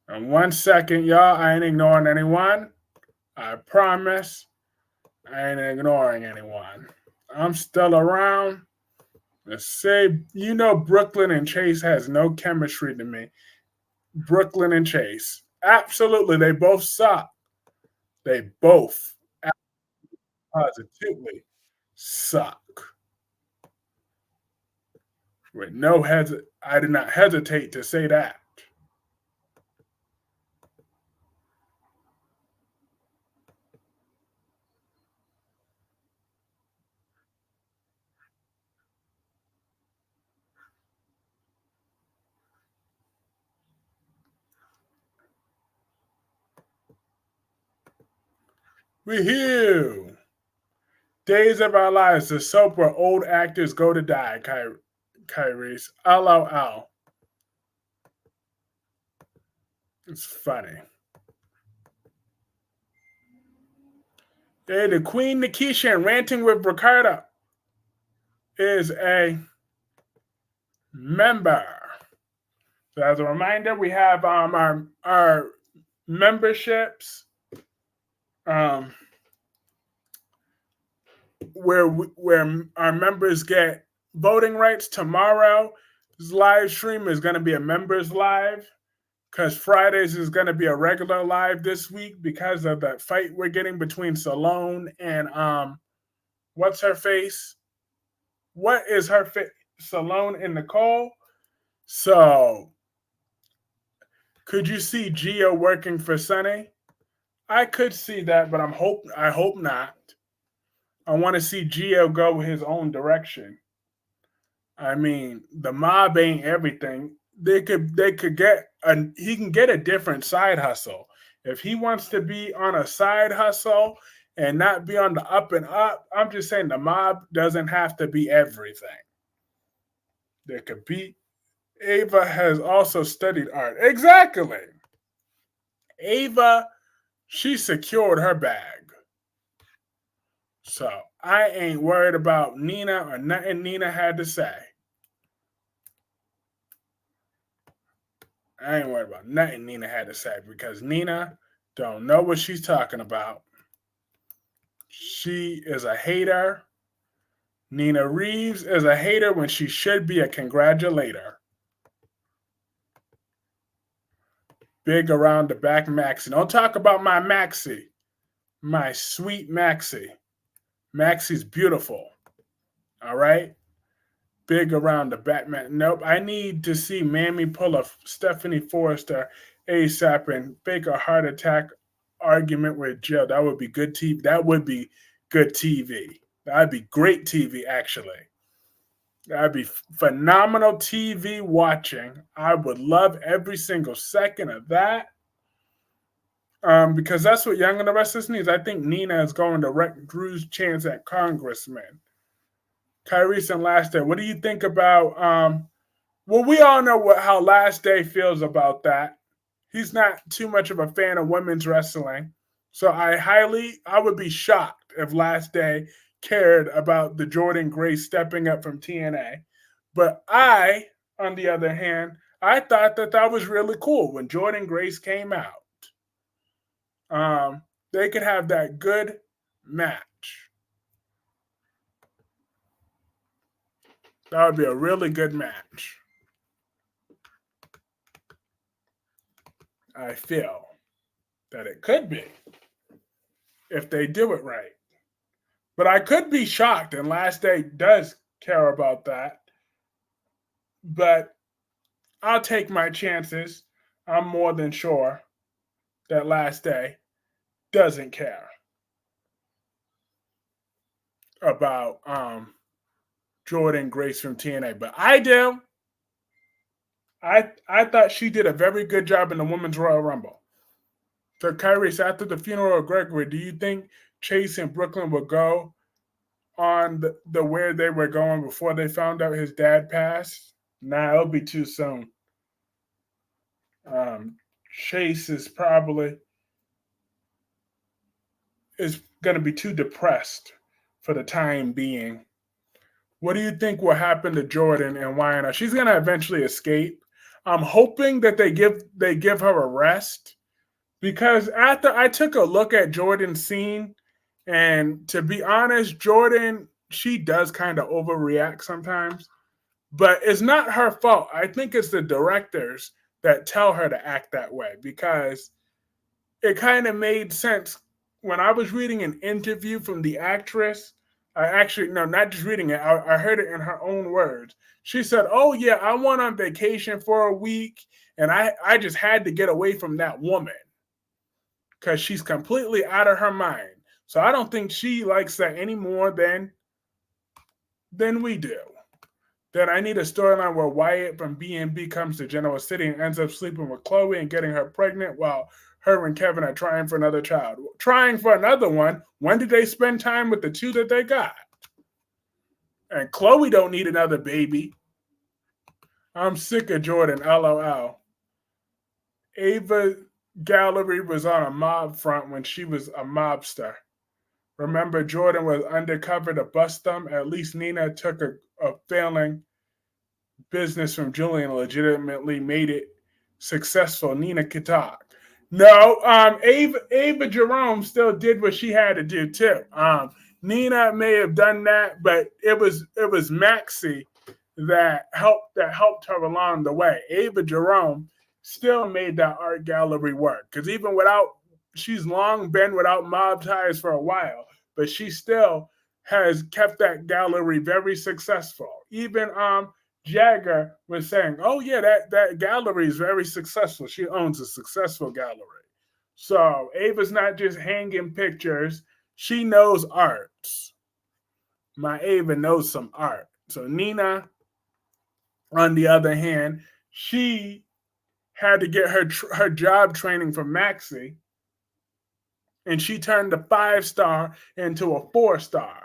S1: In 1 second, y'all, I ain't ignoring anyone. I promise. I ain't ignoring anyone. I'm still around. Let's say, Brooklyn and Chase has no chemistry to me. Brooklyn and Chase. Absolutely, they both suck. They both positively suck. With no I did not hesitate to say that. We here. Days of Our Lives, the soap where old actors go to die, Kyrie's. LOL. It's funny. The Queen Nikisha and Ranting with Ricardo is a member. So as a reminder, we have our memberships um, where our members get voting rights. Tomorrow's live stream is going to be a members live because Fridays is going to be a regular live this week because of that fight we're getting between Salone and what's her face? What is her face? Salone and Nicole. So could you see Gio working for Sunny? I could see that, but I hope not. I want to see Gio go his own direction. I mean, the mob ain't everything. They could get he can get a different side hustle. If he wants to be on a side hustle and not be on the up and up, I'm just saying the mob doesn't have to be everything. There could be Ava has also studied art. Exactly. Ava, she secured her bag. So I ain't worried about Nina or nothing Nina had to say. I ain't worried about nothing Nina had to say because Nina don't know what she's talking about. She is a hater. Nina Reeves is a hater when she should be a congratulator. Big around the back Maxie. Don't talk about my Maxie. My sweet Maxie. Maxie's beautiful. All right? Big around the Batman. Nope. I need to see Mammy pull a Stephanie Forrester ASAP and fake a heart attack argument with Jill. That would be good TV. That would be good TV. That'd be great TV, actually. That'd be phenomenal TV watching. I would love every single second of that. Because that's what Young and the Restless needs. I think Nina is going to wreck Drew's chance at congressman. Tyrese and Last Day. What do you think about? Well, we all know how Last Day feels about that. He's not too much of a fan of women's wrestling, so I would be shocked if Last Day cared about the Jordan Grace stepping up from TNA. But on the other hand, I thought that was really cool when Jordan Grace came out. They could have that good match. That would be a really good match. I feel that it could be. if they do it right. But I could be shocked, and Last Day does care about that. But I'll take my chances. I'm more than sure that Last Day doesn't care about Jordan Grace from TNA, but I do. I thought she did a very good job in the Women's Royal Rumble. So, Kyrie, after the funeral of Gregory, do you think Chase and Brooklyn would go on the where they were going before they found out his dad passed? Nah, it'll be too soon. Um, Chase is going to be too depressed for the time being. What do you think will happen to Jordan and Wynonna? She's going to eventually escape. I'm hoping that they give her a rest because after I took a look at Jordan's scene, and to be honest, Jordan, she does kind of overreact sometimes, but it's not her fault. I think it's the directors that tell her to act that way because it kind of made sense when I was reading an interview from the actress. I actually, no, not just reading it, I heard it in her own words. She said, "Oh, yeah, I went on vacation for a week and I just had to get away from that woman because she's completely out of her mind." So I don't think she likes that any more than we do. Then I need a storyline where Wyatt from B&B comes to Genoa City and ends up sleeping with Chloe and getting her pregnant while her and Kevin are trying for another child. Trying for another one. When did they spend time with the two that they got? And Chloe don't need another baby. I'm sick of Jordan, LOL. Ava Gallery was on a mob front when she was a mobster. Remember, Jordan was undercover to bust them. At least Nina took a failing business from Julian and legitimately made it successful. Nina could talk. No, Ava Jerome still did what she had to do too. Nina may have done that, but it was Maxie that helped her along the way. Ava Jerome still made that art gallery work because even without, she's long been without mob ties for a while, but she still has kept that gallery very successful. Even Jagger was saying, "Oh yeah, that gallery is very successful. She owns a successful gallery." So Ava's not just hanging pictures; she knows arts. My Ava knows some art. So Nina, on the other hand, she had to get her job training from Maxie, and she turned a 5-star into a 4-star.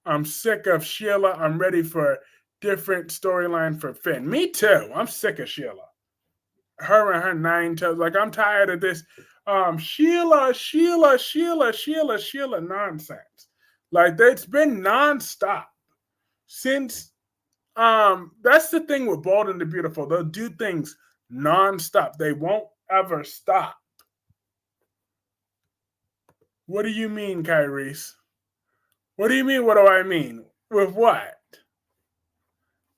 S1: I'm sick of Sheila. I'm ready for different storyline for Finn. Me too. I'm sick of Sheila. Her and her 9 toes. Like, I'm tired of this Sheila nonsense. Like, it's been nonstop since that's the thing with Bold and the Beautiful. They'll do things nonstop. They won't ever stop. What do you mean, Kyrese? What do you mean? What do I mean? With what?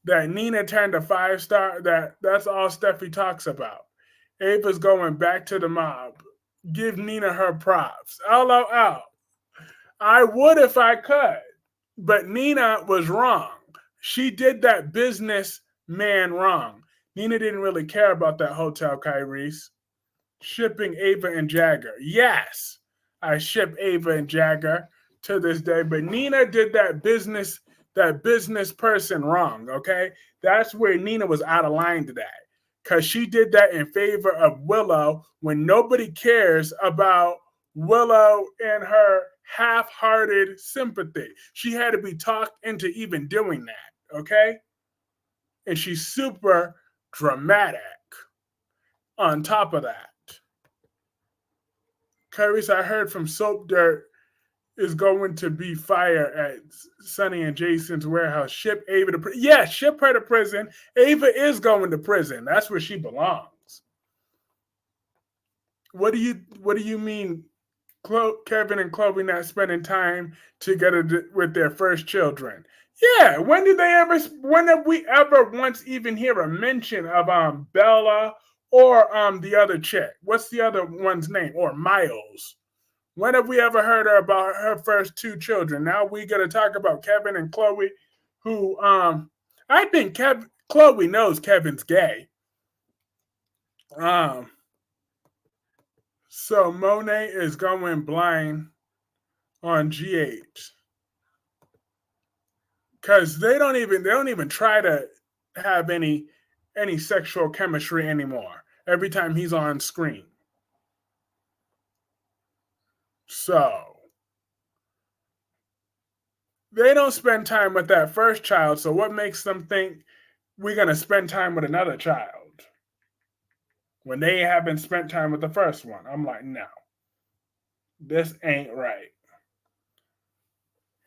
S1: That Nina turned a 5-star? That's all Steffi talks about. Ava's going back to the mob. Give Nina her props. LOL. I would if I could. But Nina was wrong. She did that business man wrong. Nina didn't really care about that hotel, Kyrese. Shipping Ava and Jagger. Yes, I ship Ava and Jagger to this day, but Nina did that business person wrong, okay? That's where Nina was out of line today. Because she did that in favor of Willow when nobody cares about Willow and her half-hearted sympathy. She had to be talked into even doing that, okay? And she's super dramatic on top of that. Clarice, I heard from Soap Dirt is going to be fire at Sonny and Jason's warehouse. Ship Ava to prison. Yeah, ship her to prison. Ava is going to prison. That's where she belongs. What do you mean, Kevin and Chloe not spending time together with their first children? Yeah, when have we ever once even hear a mention of Bella or the other chick? What's the other one's name? Or Miles? When have we ever heard her about her first two children? Now we gotta talk about Kevin and Chloe, who I think Chloe knows Kevin's gay. Um so Monet is going blind on GH. Cause they don't even try to have any sexual chemistry anymore every time he's on screen. So they don't spend time with that first child. So what makes them think we're gonna spend time with another child when they haven't spent time with the first one? I'm like, no, this ain't right.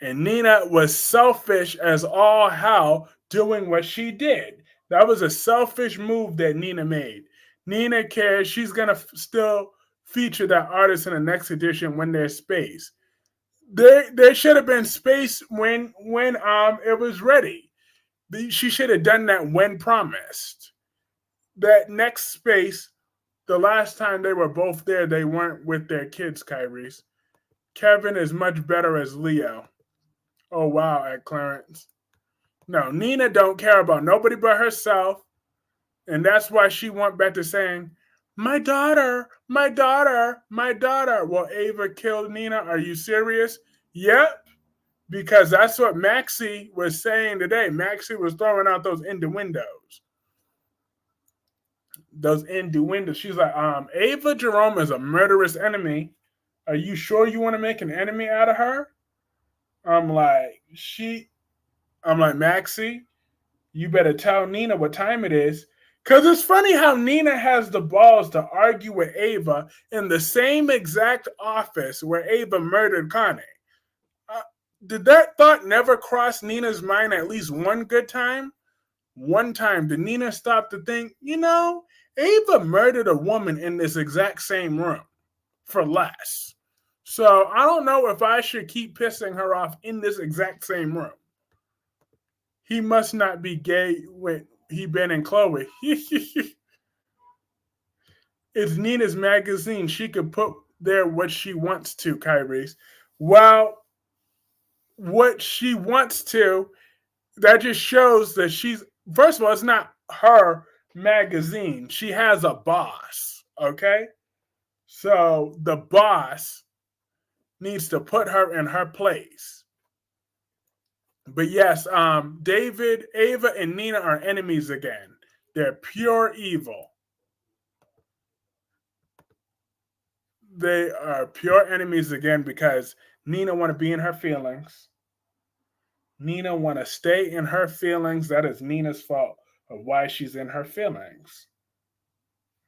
S1: And Nina was selfish as all hell doing what she did. That was a selfish move that Nina made. Nina cares she's gonna still feature that artist in the next edition when there's space. There should have been space when it was ready. She should have done that when promised. That next space, the last time they were both there, they weren't with their kids, Kyrie's. Kevin is much better as Leo. Oh wow, at Clarence. No, Nina don't care about nobody but herself, and that's why she went back to saying, "My daughter, my daughter, my daughter." Well, Ava killed Nina. Are you serious? Yep, because that's what Maxie was saying today. Maxie was throwing out those innuendos. Those innuendos. She's like, Ava Jerome is a murderous enemy. Are you sure you want to make an enemy out of her? I'm like, Maxie, you better tell Nina what time it is. Because it's funny how Nina has the balls to argue with Ava in the same exact office where Ava murdered Connie. Uh, did that thought never cross Nina's mind at least one good time? One time, did Nina stop to think, Ava murdered a woman in this exact same room for less. So I don't know if I should keep pissing her off in this exact same room. He must not be gay when he been in Chloe. It's Nina's magazine. She could put there what she wants to, Kyrie's. Well, what she wants to, that just shows that first of all, it's not her magazine. She has a boss, okay? So the boss needs to put her in her place. But yes, David, Ava, and Nina are enemies again. They're pure evil. They are pure enemies again because Nina want to be in her feelings. Nina want to stay in her feelings. That is Nina's fault of why she's in her feelings.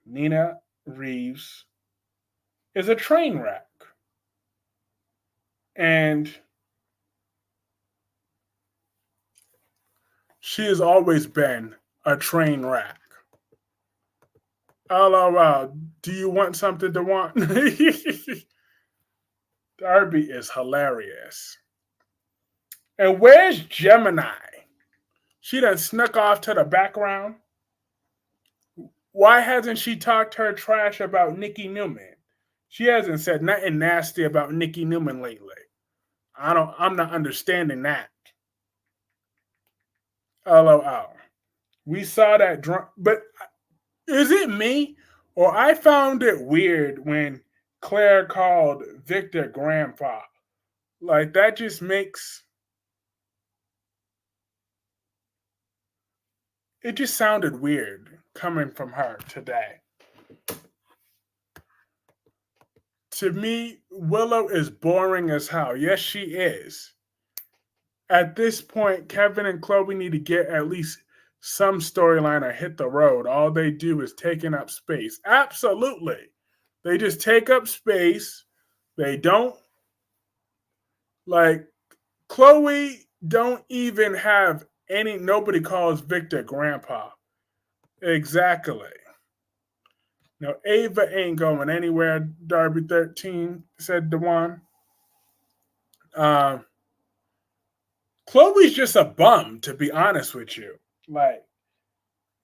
S1: Nina Reeves is a train wreck. And she has always been a train wreck. LOL, do you want something to want? Darby is hilarious. And where's Gemini? She done snuck off to the background. Why hasn't she talked her trash about Nikki Newman? She hasn't said nothing nasty about Nikki Newman lately. I'm not understanding that. LOL. We saw that drunk, but is it me or I found it weird when Claire called Victor grandpa? Like that just makes it just sounded weird coming from her today. To me, Willow is boring as hell. Yes, she is. At this point, Kevin and Chloe need to get at least some storyline or hit the road. All they do is taking up space. Absolutely. They just take up space. They don't like Chloe don't even have nobody calls Victor grandpa. Exactly. Now Ava ain't going anywhere, Darby 13, said Dewan. Chloe's just a bum, to be honest with you. Like,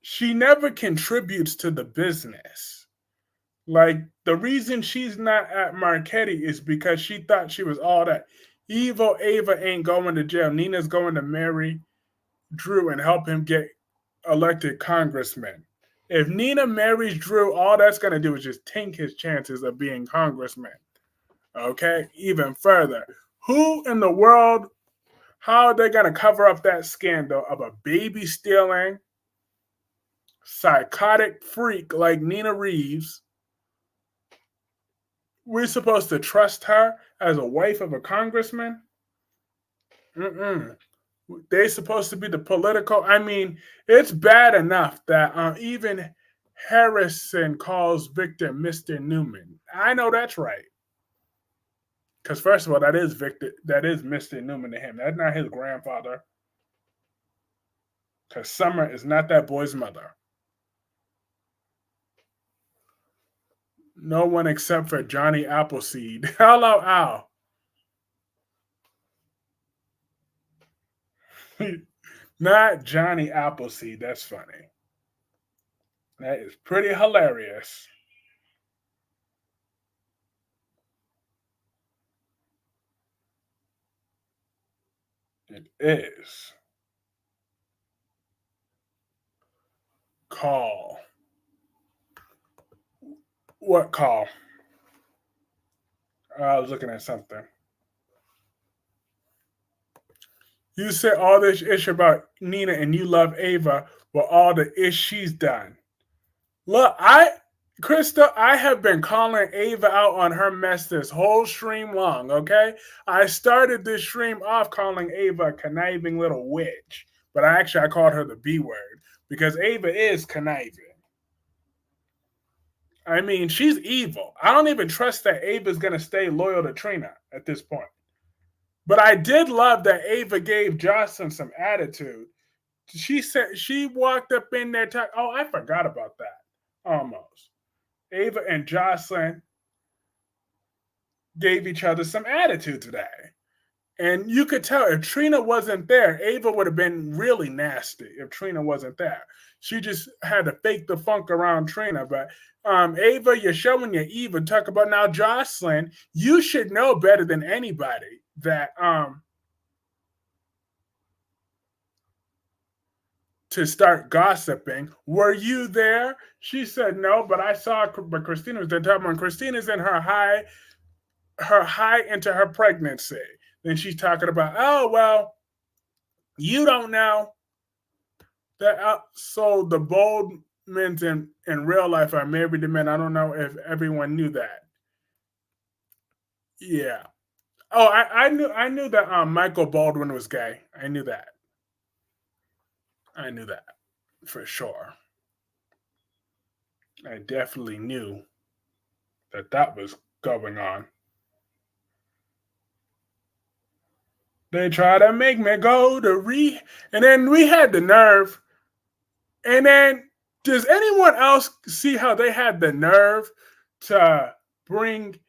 S1: she never contributes to the business. Like, the reason she's not at Marquetti is because she thought she was all that. Evil Ava ain't going to jail. Nina's going to marry Drew and help him get elected congressman. If Nina marries Drew, all that's going to do is just tank his chances of being congressman. Okay? Even further. Who in the world, how are they going to cover up that scandal of a baby stealing, psychotic freak like Nina Reeves? We're supposed to trust her as a wife of a congressman? Mm-mm. They're supposed to be the political. I mean, it's bad enough that even Harrison calls Victor Mr. Newman. I know that's right. Because first of all, that is Victor. That is Mr. Newman to him. That's not his grandfather. Because Summer is not that boy's mother. No one except for Johnny Appleseed. Hello, Al. Not Johnny Appleseed. That's funny. That is pretty hilarious. It is. Call. What call? I was looking at something. You said all this ish about Nina and you love Ava with all the ish she's done. Look, Krista, I have been calling Ava out on her mess this whole stream long, okay? I started this stream off calling Ava a conniving little witch, but I called her the B word because Ava is conniving. I mean, she's evil. I don't even trust that Ava's going to stay loyal to Trina at this point. But I did love that Ava gave Jocelyn some attitude. She said she walked up in there. Oh, I forgot about that. Almost. Ava and Jocelyn gave each other some attitude today. And you could tell if Trina wasn't there, Ava would have been really nasty if Trina wasn't there. She just had to fake the funk around Trina. But Ava, you're showing your evil. Talk about now, Jocelyn. You should know better than anybody that to start gossiping. Were you there? She said no, but I saw. But Christina was there talking about. Christina's in her high into her pregnancy. Then she's talking about, oh well, you don't know that. So the Boldmans in real life are married to men. I don't know if everyone knew that. Yeah. Oh, I knew that Michael Baldwin was gay. I knew that. I knew that for sure. I definitely knew that was going on. They try to make me go to and then we had the nerve. And then, does anyone else see how they had the nerve to bring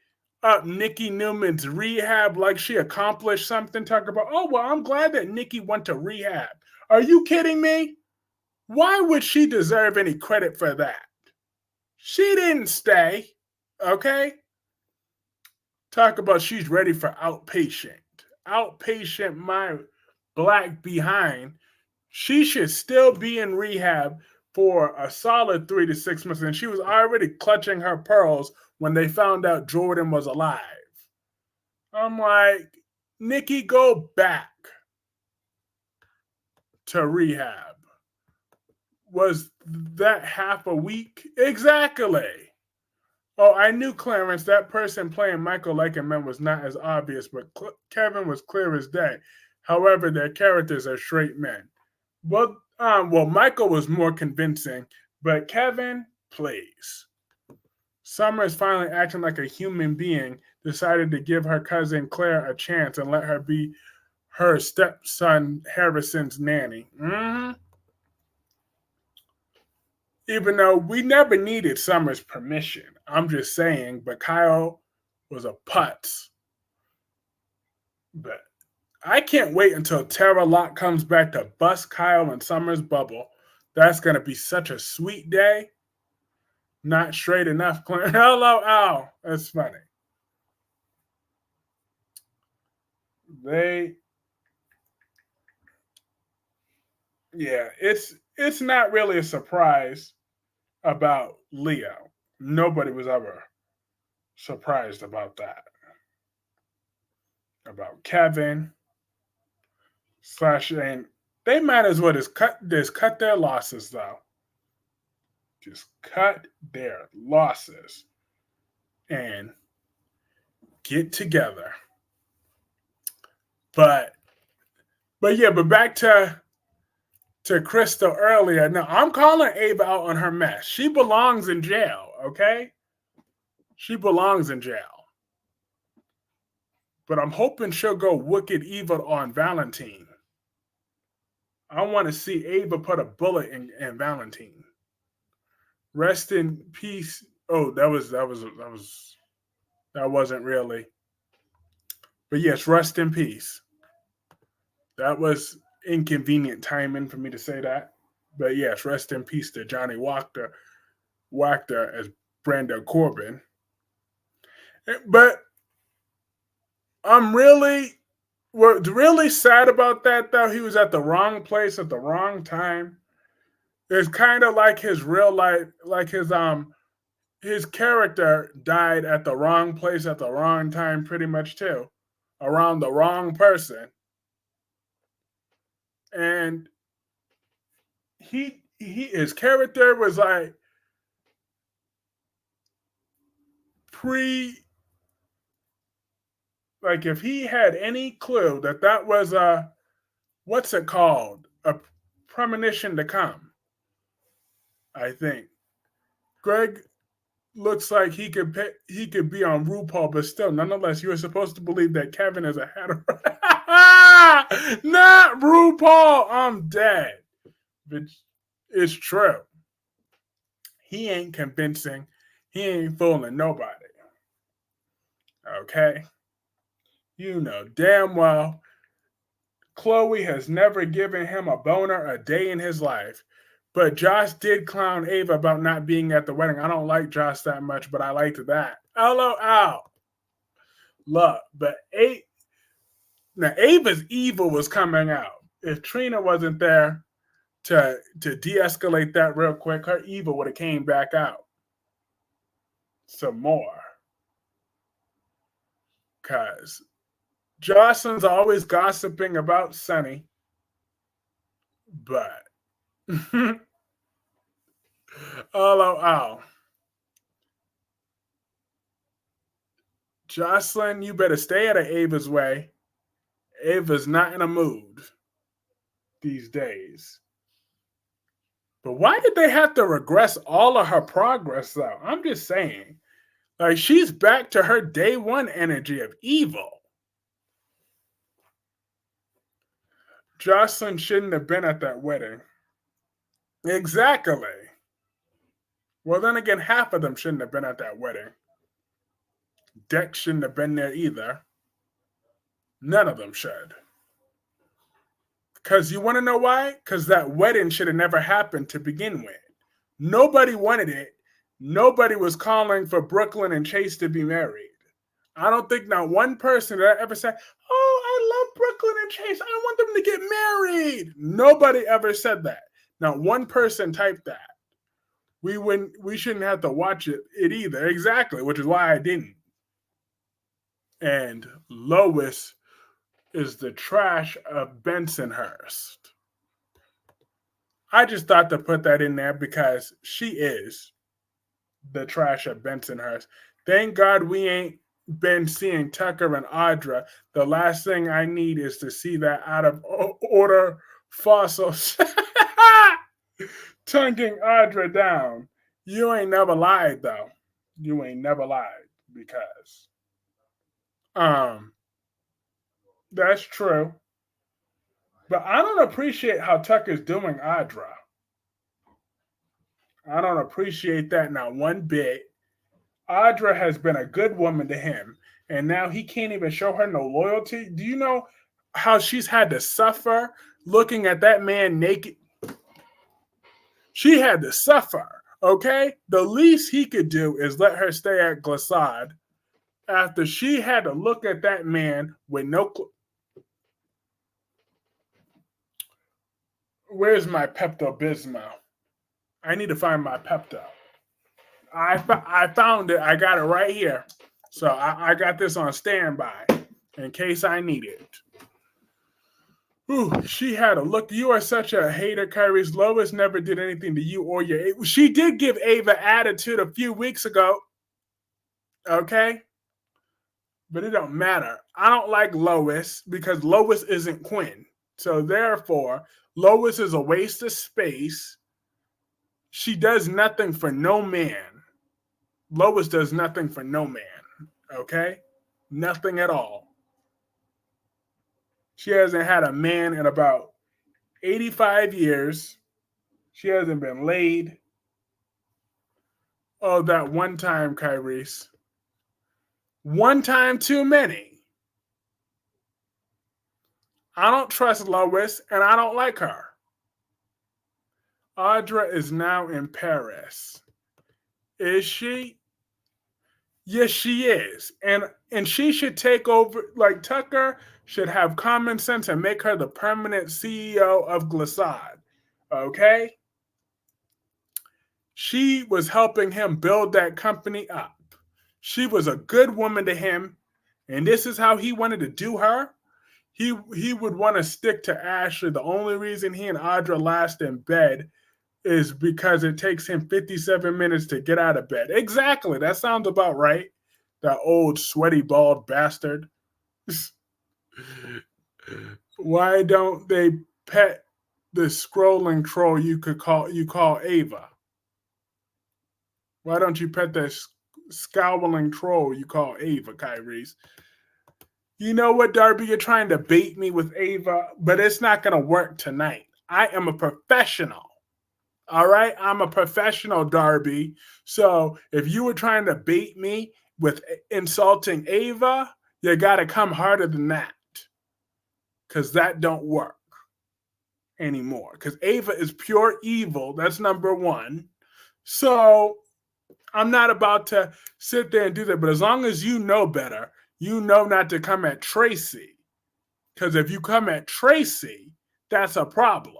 S1: up Nikki Newman's rehab like she accomplished something? Talk about, oh, well, I'm glad that Nikki went to rehab. Are you kidding me? Why would she deserve any credit for that? She didn't stay, okay? Talk about she's ready for outpatient. Outpatient, my black behind. She should still be in rehab for a solid 3 to 6 months. And she was already clutching her pearls when they found out Jordan was alive. I'm like, Nikki, go back to rehab. Was that half a week? Exactly. Oh, I knew Clarence, that person playing Michael Lakenman was not as obvious, but Kevin was clear as day. However, their characters are straight men. Well, Michael was more convincing, but Kevin, please. Summer is finally acting like a human being, decided to give her cousin Claire a chance and let her be her stepson Harrison's nanny. Mm-hmm. Even though we never needed Summer's permission. I'm just saying, but Kyle was a putz. But I can't wait until Tara Locke comes back to bust Kyle and Summer's bubble. That's going to be such a sweet day. Not straight enough. Hello, Al. That's funny. They, yeah, it's not really a surprise about Leo. Nobody was ever surprised about that. About Kevin slash and they might as well just cut their losses though. Just cut their losses and get together. But but back to Crystal earlier. Now I'm calling Ava out on her mess. She belongs in jail, okay? She belongs in jail. But I'm hoping she'll go wicked evil on Valentine. I want to see Ava put a bullet in Valentine. Rest in peace. Oh, that wasn't really. But yes, rest in peace. That was inconvenient timing for me to say that. But yes, rest in peace to Johnny Wachter as Brando Corbin. But I'm what's really sad about that though, he was at the wrong place at the wrong time. It's kind of like his real life, like his character died at the wrong place at the wrong time, pretty much too, around the wrong person, and his character was like pre, like if he had any clue that was a what's it called, a premonition to come. I think Greg looks like he could be on RuPaul, but still, nonetheless, you are supposed to believe that Kevin is a hetero. Not RuPaul. I'm dead. But it's true. He ain't convincing. He ain't fooling nobody. Okay? You know damn well Chloe has never given him a boner a day in his life. But Josh did clown Ava about not being at the wedding. I don't like Josh that much, but I liked that. LOL. Look, but now Ava's evil was coming out. If Trina wasn't there to de-escalate that real quick, her evil would have came back out some more. Cause Jocelyn's always gossiping about Sunny, but LOL. Jocelyn, you better stay out of Ava's way. Ava's not in a mood these days. But why did they have to regress all of her progress, though? I'm just saying. Like, she's back to her day one energy of evil. Jocelyn shouldn't have been at that wedding. Exactly. Well, then again, half of them shouldn't have been at that wedding. Dex shouldn't have been there either. None of them should. Because you want to know why? Because that wedding should have never happened to begin with. Nobody wanted it. Nobody was calling for Brooklyn and Chase to be married. I don't think not one person that ever said, "Oh, I love Brooklyn and Chase. I want them to get married." Nobody ever said that. Not one person typed that. We shouldn't have to watch it either. Exactly, which is why I didn't. And Lois is the trash of Bensonhurst. I just thought to put that in there because she is the trash of Bensonhurst. Thank God we ain't been seeing Tucker and Audra. The last thing I need is to see that out of order fossils tonguing Audra down. You ain't never lied, though. You ain't never lied because that's true. But I don't appreciate how Tucker's doing Audra. I don't appreciate that not one bit. Audra has been a good woman to him, and now he can't even show her no loyalty. Do you know how she's had to suffer looking at that man naked? She had to suffer. Okay? The least he could do is let her stay at Glissade after she had to look at that man with no. Where's my Pepto Bismol? I need to find my Pepto. I found it. I got it right here. So I got this on standby in case I need it. Ooh, she had a look. You are such a hater, Kyrie's. Lois never did anything to you or your. She did give Ava attitude a few weeks ago. Okay? But it don't matter. I don't like Lois because Lois isn't Quinn. So therefore, Lois is a waste of space. She does nothing for no man. Lois does nothing for no man. Okay? Nothing at all. She hasn't had a man in about 85 years. She hasn't been laid. Oh, that one time, Kyrie's. One time too many. I don't trust Lois, and I don't like her. Audra is now in Paris. Is she? Yes, she is. And she should take over, like Tucker should have common sense and make her the permanent CEO of Glissade. Okay? She was helping him build that company up. She was a good woman to him, and this is how he wanted to do her. He would want to stick to Ashley. The only reason he and Audra last in bed is because it takes him 57 minutes to get out of bed. Exactly. That sounds about right. That old sweaty bald bastard. Why don't they pet the scrolling troll you call Ava? Why don't you pet that scowling troll you call Ava, Kyrie's? You know what, Darby? You're trying to bait me with Ava, but it's not going to work tonight. I am a professional. All right? I'm a professional, Darby. So if you were trying to bait me with insulting Ava, you got to come harder than that. Because that don't work anymore. Because Ava is pure evil. That's number one. So I'm not about to sit there and do that. But as long as you know better, you know not to come at Tracy. Because if you come at Tracy, that's a problem.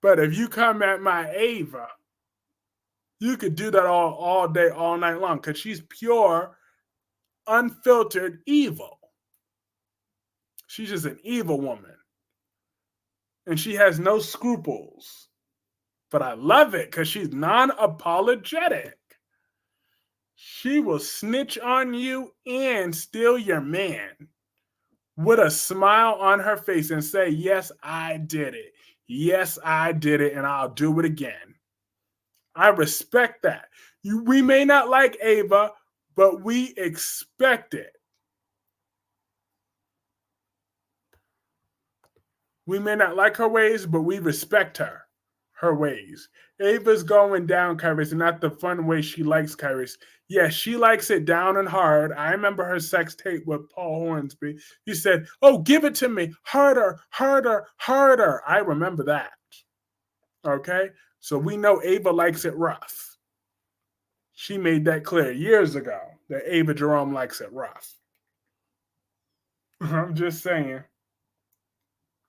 S1: But if you come at my Ava, you could do that all day, all night long. Because she's pure, unfiltered evil. She's just an evil woman. And she has no scruples. But I love it because she's non-apologetic. She will snitch on you and steal your man with a smile on her face and say, yes, I did it. Yes, I did it, and I'll do it again. I respect that. We may not like Ava, but we expect it. We may not like her ways, but we respect her ways. Ava's going down, Kyrus, and not the fun way she likes Kyrus. Yes, she likes it down and hard. I remember her sex tape with Paul Hornsby. He said, oh, give it to me. Harder, harder, harder. I remember that. Okay? So we know Ava likes it rough. She made that clear years ago that Ava Jerome likes it rough. I'm just saying.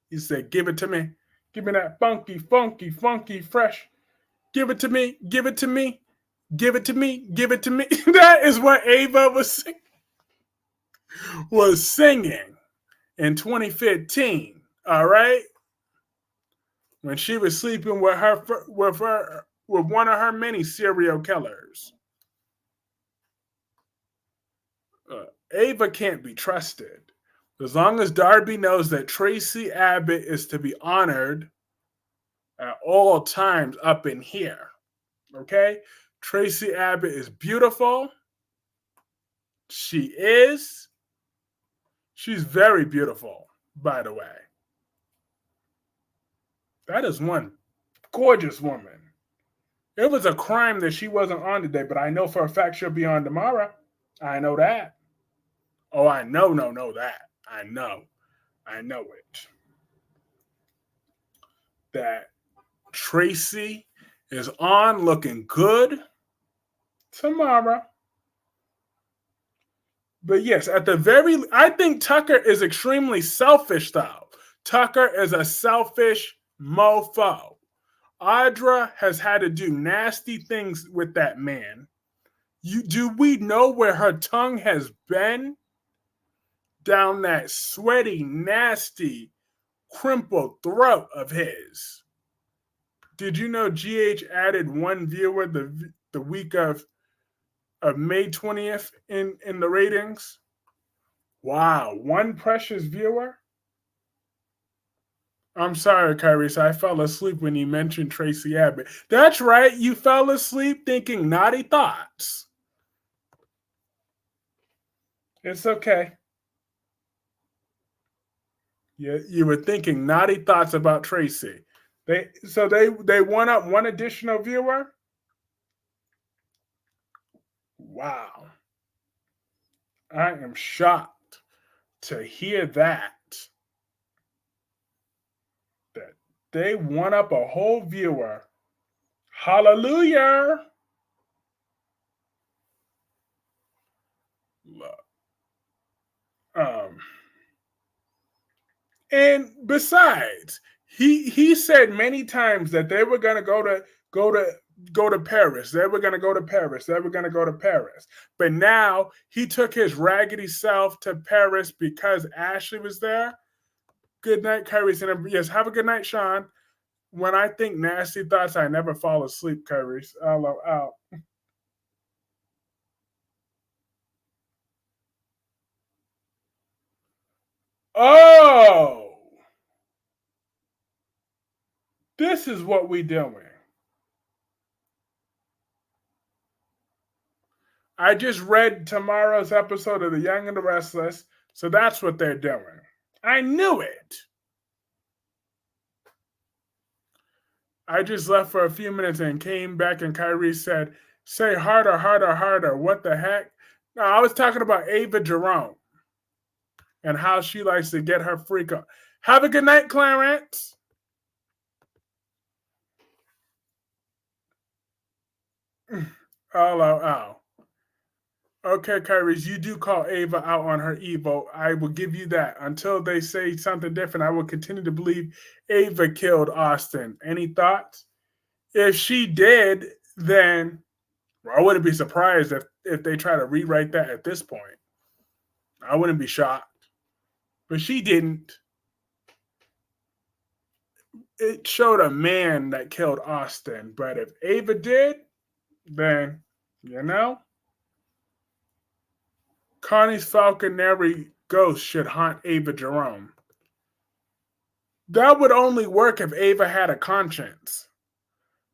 S1: He said, give it to me. Give me that funky, funky, funky, fresh. Give it to me. Give it to me. Give it to me. Give it to me. That is what Ava was singing in 2015. All right, when she was sleeping with one of her many serial killers. Ava can't be trusted. As long as Darby knows that Tracy Abbott is to be honored at all times up in here. Okay? Tracy Abbott is beautiful. She is. She's very beautiful, by the way. That is one gorgeous woman. It was a crime that she wasn't on today, but I know for a fact she'll be on tomorrow. I know that. Oh, I know that. I know it. That Tracy is on looking good tomorrow. But yes, I think Tucker is extremely selfish, though. Tucker is a selfish mofo. Audra has had to do nasty things with that man. Do we know where her tongue has been? Down that sweaty, nasty, crumpled throat of his. Did you know GH added one viewer the week of May 20th in the ratings? Wow, one precious viewer? I'm sorry, Kyrese. I fell asleep when you mentioned Tracy Abbott. That's right, you fell asleep thinking naughty thoughts. It's okay. You were thinking naughty thoughts about Tracy. They won up one additional viewer? Wow. I am shocked to hear that they won up a whole viewer. Hallelujah. Um, and besides, he said many times that they were gonna go to Paris. They were gonna go to Paris. They were gonna go to Paris. But now he took his raggedy self to Paris because Ashley was there. Good night, Kyrie's. And yes, have a good night, Sean. When I think nasty thoughts, I never fall asleep, Kyrie's. Out. Oh, this is what we doing. I just read tomorrow's episode of The Young and the Restless, so that's what they're doing. I knew it. I just left for a few minutes and came back, and Kyrie said, "Say harder, harder, harder." What the heck? No, I was talking about Ava Jerome and how she likes to get her freak on. Have a good night, Clarence. Oh. Okay, Kyrie, you do call Ava out on her evil. I will give you that. Until they say something different, I will continue to believe Ava killed Austin. Any thoughts? If she did, then I wouldn't be surprised if they try to rewrite that at this point. I wouldn't be shocked. But she didn't. It showed a man that killed Austin. But if Ava did, then, you know, Connie's falconry ghost should haunt Ava Jerome. That would only work if Ava had a conscience.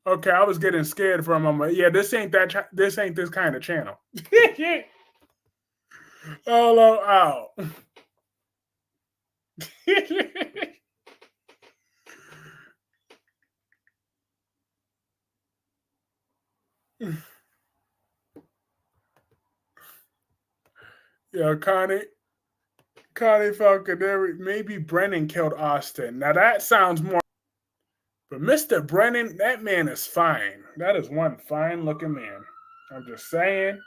S1: Okay, I was getting scared for a moment. Yeah, this ain't this kind of channel. Oh, out. Yeah, Connie Falconeri, maybe Brennan killed Austin. Now that sounds more. But Mr. Brennan, that man is fine. That is one fine looking man. I'm just saying.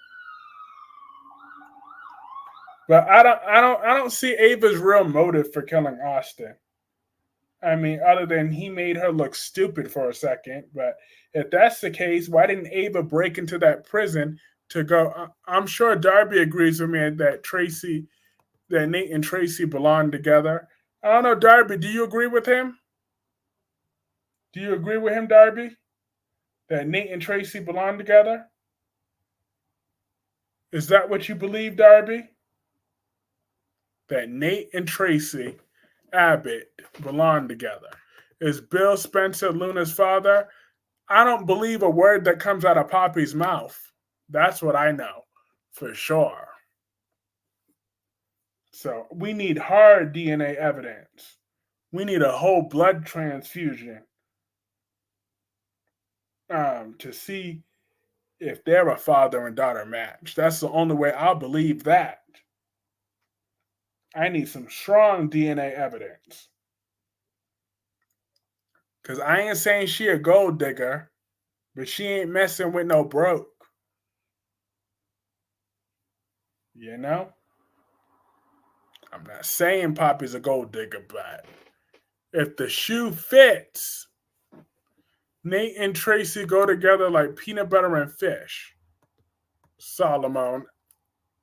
S1: But I don't see Ava's real motive for killing Austin. I mean, other than he made her look stupid for a second. But if that's the case, why didn't Ava break into that prison to go? I'm sure Darby agrees with me that Nate and Tracy belong together. I don't know, Darby. Do you agree with him? Do you agree with him, Darby? That Nate and Tracy belong together? Is that what you believe, Darby? That Nate and Tracy Abbott belong together. Is Bill Spencer Luna's father? I don't believe a word that comes out of Poppy's mouth. That's what I know for sure. So we need hard DNA evidence. We need a whole blood transfusion to see if they're a father and daughter match. That's the only way I'll believe that. I need some strong DNA evidence. Because I ain't saying she a gold digger. But she ain't messing with no broke. You know? I'm not saying Poppy's a gold digger, but if the shoe fits, Nate and Tracy go together like peanut butter and fish. Solomon.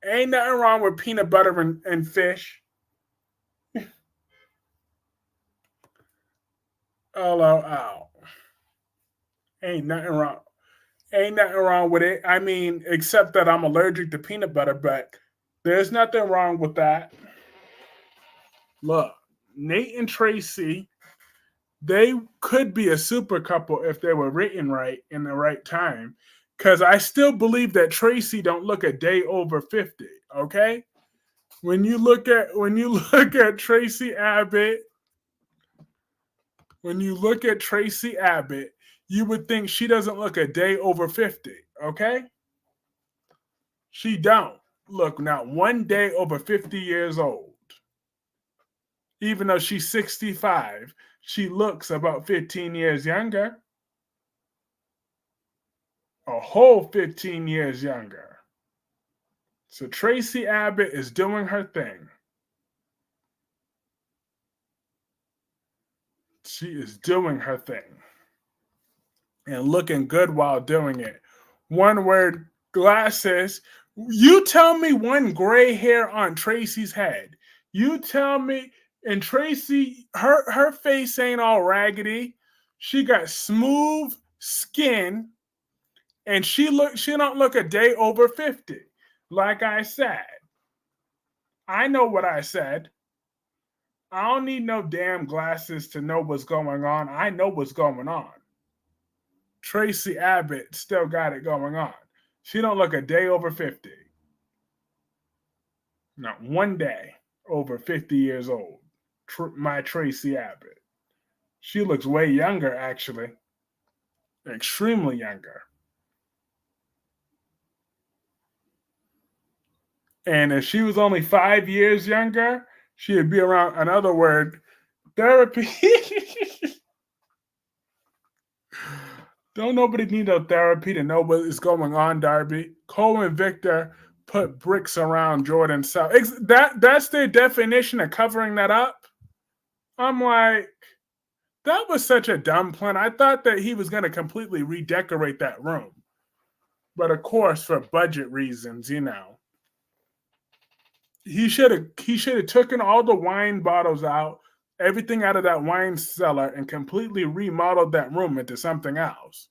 S1: Ain't nothing wrong with peanut butter and fish. LOL. Ain't nothing wrong. Ain't nothing wrong with it. I mean, except that I'm allergic to peanut butter, but there's nothing wrong with that. Look, Nate and Tracy, they could be a super couple if they were written right in the right time. Cause I still believe that Tracy don't look a day over 50. Okay? When you look at Tracy Abbott, you would think she doesn't look a day over 50. Okay? She don't look not one day over 50 years old. Even though she's 65, she looks about 15 years younger. A whole 15 years younger. So Tracy Abbott is doing her thing. She is doing her thing. And looking good while doing it. One word, glasses. You tell me one gray hair on Tracy's head. You tell me, and Tracy, her face ain't all raggedy. She got smooth skin, and she don't look a day over 50. Like I said. I know what I said. I don't need no damn glasses to know what's going on. I know what's going on. Tracy Abbott still got it going on. She don't look a day over 50. Not one day over 50 years old. My Tracy Abbott. She looks way younger, actually. Extremely younger. And if she was only 5 years younger, she would be around, another word, therapy. Don't nobody need no therapy to know what is going on, Darby. Cole and Victor put bricks around Jordan's cell. That's their definition of covering that up. I'm like, that was such a dumb plan. I thought that he was going to completely redecorate that room. But of course, for budget reasons, he should have taken all the wine bottles out, everything out of that wine cellar, and completely remodeled that room into something else.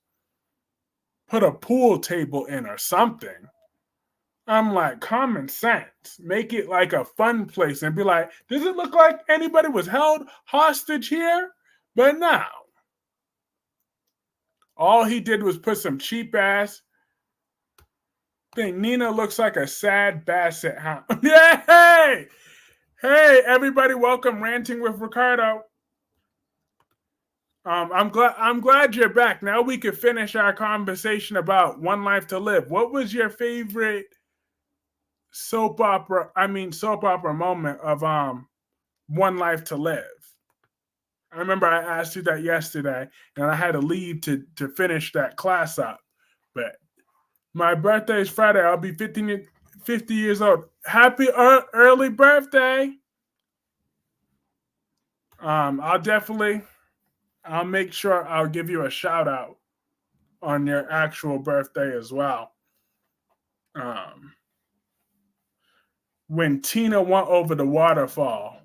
S1: Put a pool table in or something. I'm like, common sense. Make it like a fun place and be like, does it look like anybody was held hostage here? But no. All he did was put some cheap ass thing. Nina looks like a sad basset hound. Yay! Hey, everybody, welcome Ranting with Ricardo. I'm glad you're back. Now we can finish our conversation about One Life to Live. What was your favorite soap opera moment of One Life to Live? I remember I asked you that yesterday, and I had to leave to finish that class up. But my birthday is Friday. I'll be 50 years old. Happy early birthday! I'll make sure I'll give you a shout out on your actual birthday as well. When Tina went over the waterfall,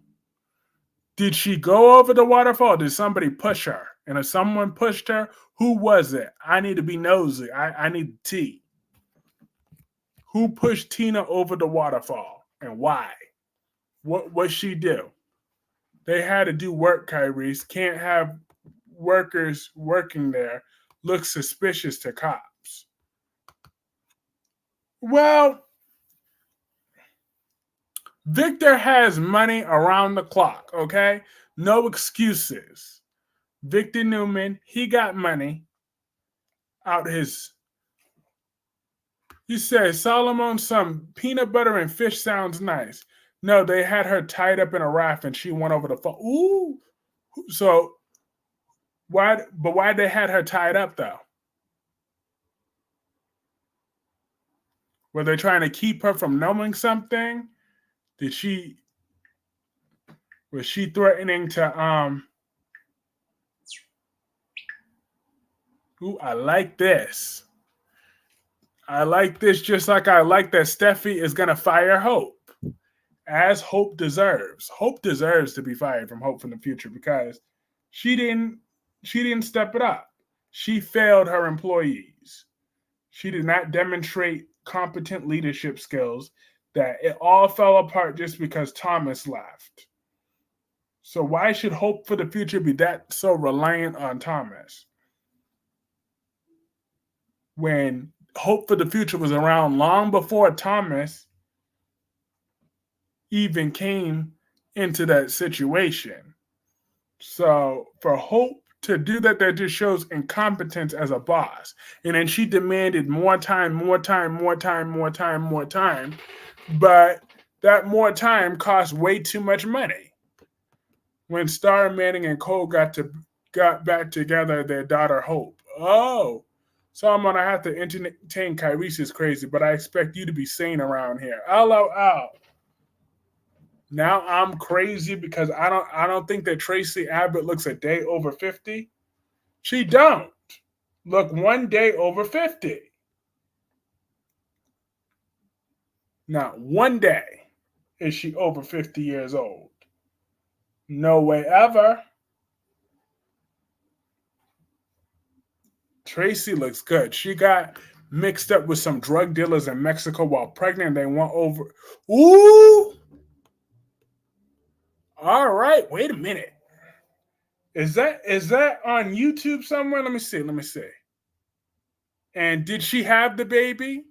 S1: did she go over the waterfall? Did somebody push her? And if someone pushed her, who was it? I need to be nosy. I need tea. Who pushed Tina over the waterfall and why? What she do? They had to do work, Kyrie's. Can't have workers working there look suspicious to cops. Well, Victor has money around the clock, okay? No excuses. Victor Newman, he got money out his... You said, Solomon, some peanut butter and fish sounds nice. No, they had her tied up in a raft and she went over the phone. Ooh. So, why they had her tied up, though? Were they trying to keep her from knowing something? Was she threatening to ooh, I like this. I like this just like I like that Steffi is gonna fire Hope. As Hope deserves. Hope deserves to be fired from Hope from the future because she didn't she didn't step it up. She failed her employees. She did not demonstrate competent leadership skills. That it all fell apart just because Thomas left. So why should Hope for the future be that so reliant on Thomas? When Hope for the future was around long before Thomas even came into that situation. So for Hope to do that, that just shows incompetence as a boss. And then she demanded more time, more time, more time, more time, more time. But that more time cost way too much money. When Star, Manning, and Cole got back together, their daughter Hope. Oh, so I'm gonna have to entertain Kyrie's is crazy, but I expect you to be sane around here. LOL. Now I'm crazy because I don't think that Tracy Abbott looks a day over 50. She don't look one day over 50. Not one day is she over 50 years old. No way ever. Tracy looks good. She got mixed up with some drug dealers in Mexico while pregnant. They went over. Ooh. All right. Wait a minute. Is that on YouTube somewhere? Let me see. Let me see. And did she have the baby?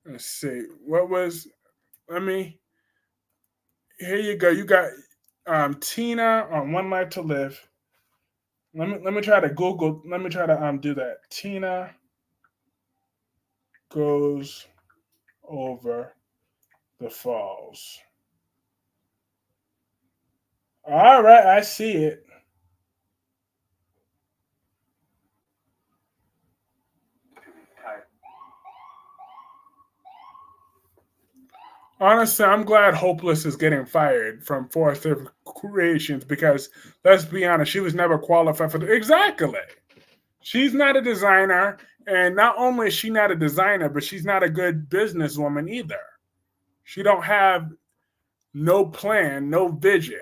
S1: Let's see. What was? Let me. Here you go. You got Tina on One Life to Live. Let me try to Google. Let me try to do that. Tina goes over the falls. All right, I see it. Honestly, I'm glad Hopeless is getting fired from Forrester Creations because let's be honest, she was never qualified for the exactly. She's not a designer, and not only is she not a designer, but she's not a good businesswoman either. She don't have no plan, no vision.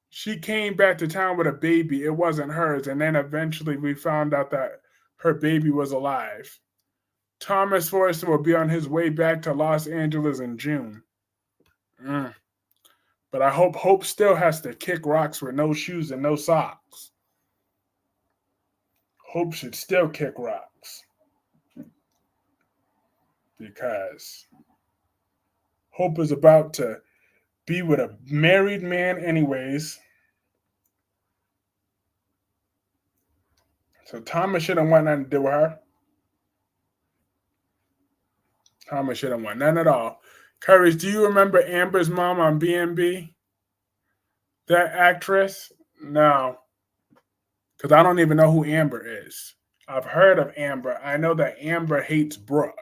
S1: She came back to town with a baby. It wasn't hers, and then eventually we found out that her baby was alive. Thomas Forrester will be on his way back to Los Angeles in June. Mm. But I hope Hope still has to kick rocks with no shoes and no socks. Hope should still kick rocks because Hope is about to be with a married man, anyways. So Thomas shouldn't want nothing to do with her. Thomas shouldn't want none at all. Courage, do you remember Amber's mom on B&B? That actress? No, because I don't even know who Amber is. I've heard of Amber. I know that Amber hates Brooke.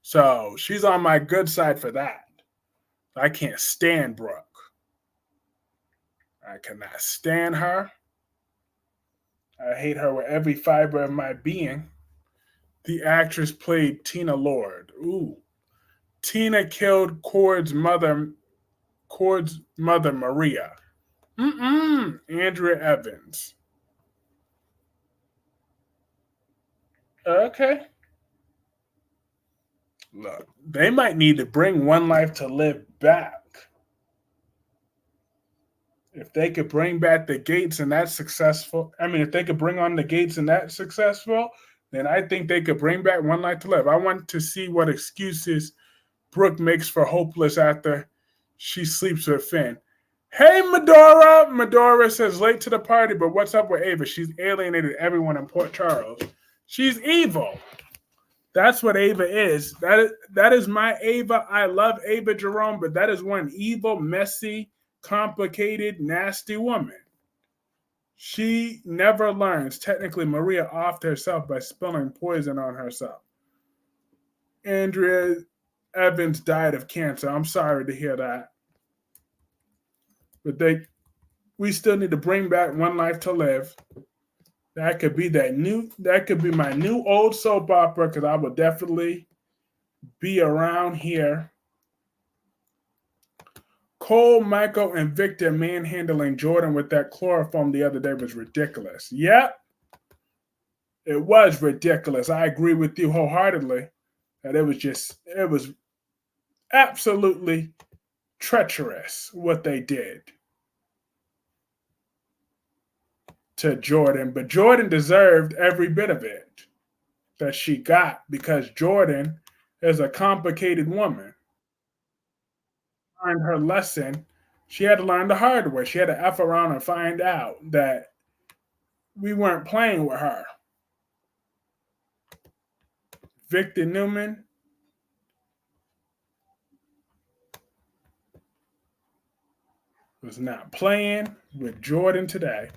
S1: So she's on my good side for that. I can't stand Brooke. I cannot stand her. I hate her with every fiber of my being. The actress played Tina Lord. Ooh. Tina killed Cord's mother, Maria. Andrea Evans. Okay. Look, they might need to bring One Life to Live back. If they could bring back the Gates and that's successful, I mean, if they could bring on the Gates and that's successful, then I think they could bring back One Life to Live. I want to see what excuses Brooke makes for Hopeless after she sleeps with Finn. Hey, Medora! Medora says late to the party, but what's up with Ava? She's alienated everyone in Port Charles. She's evil. That's what Ava is. That is my Ava. I love Ava Jerome, but that is one evil, messy, complicated, nasty woman. She never learns. Technically, Maria offed herself by spilling poison on herself. Andrea Evans died of cancer. I'm sorry to hear that. But we still need to bring back One Life to Live. That could be my new old soap opera because I will definitely be around here. Cole, Michael, and Victor manhandling Jordan with that chloroform the other day was ridiculous. Yep, it was ridiculous. I agree with you wholeheartedly that it was absolutely treacherous what they did to Jordan. But Jordan deserved every bit of it that she got because Jordan is a complicated woman. Learned her lesson. She had to learn the hard way. She had to F around and find out that we weren't playing with her. Victor Newman was not playing with Jordan today.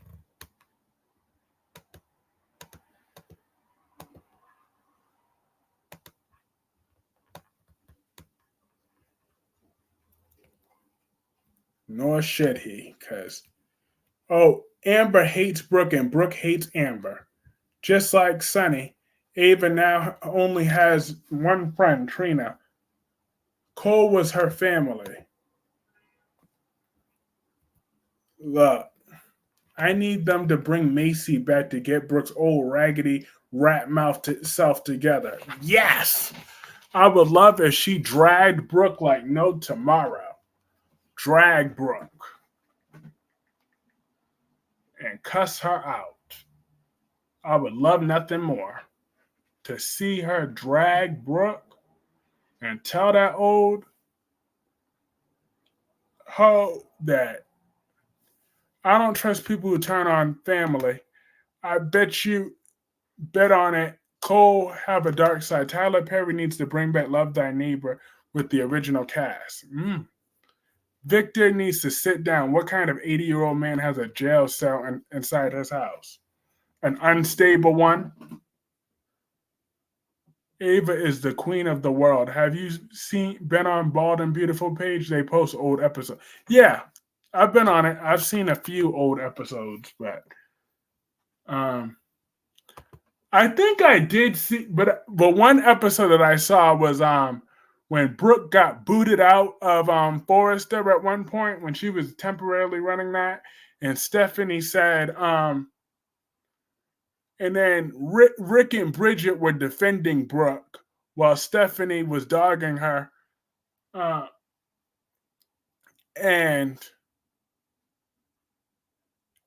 S1: Nor should he, because, Amber hates Brooke and Brooke hates Amber. Just like Sonny, Ava now only has one friend, Trina. Cole was her family. Look, I need them to bring Macy back to get Brooke's old raggedy rat mouth self together. Yes! I would love if she dragged Brooke like no tomorrow. Drag Brooke. And cuss her out. I would love nothing more to see her drag Brooke and tell that old hoe that I don't trust people who turn on family. I bet on it. Cole have a dark side. Tyler Perry needs to bring back Love Thy Neighbor with the original cast. Victor needs to sit down. What kind of 80-year-old man has a jail cell inside his house? An unstable one? Ava is the queen of the world. Have you been on Bald and Beautiful page? They post old episodes. Yeah, I've been on it. I've seen a few old episodes, but I think I did see, but one episode that I saw was when Brooke got booted out of Forrester at one point when she was temporarily running that, and Stephanie said, and then Rick and Bridget were defending Brooke while Stephanie was dogging her, and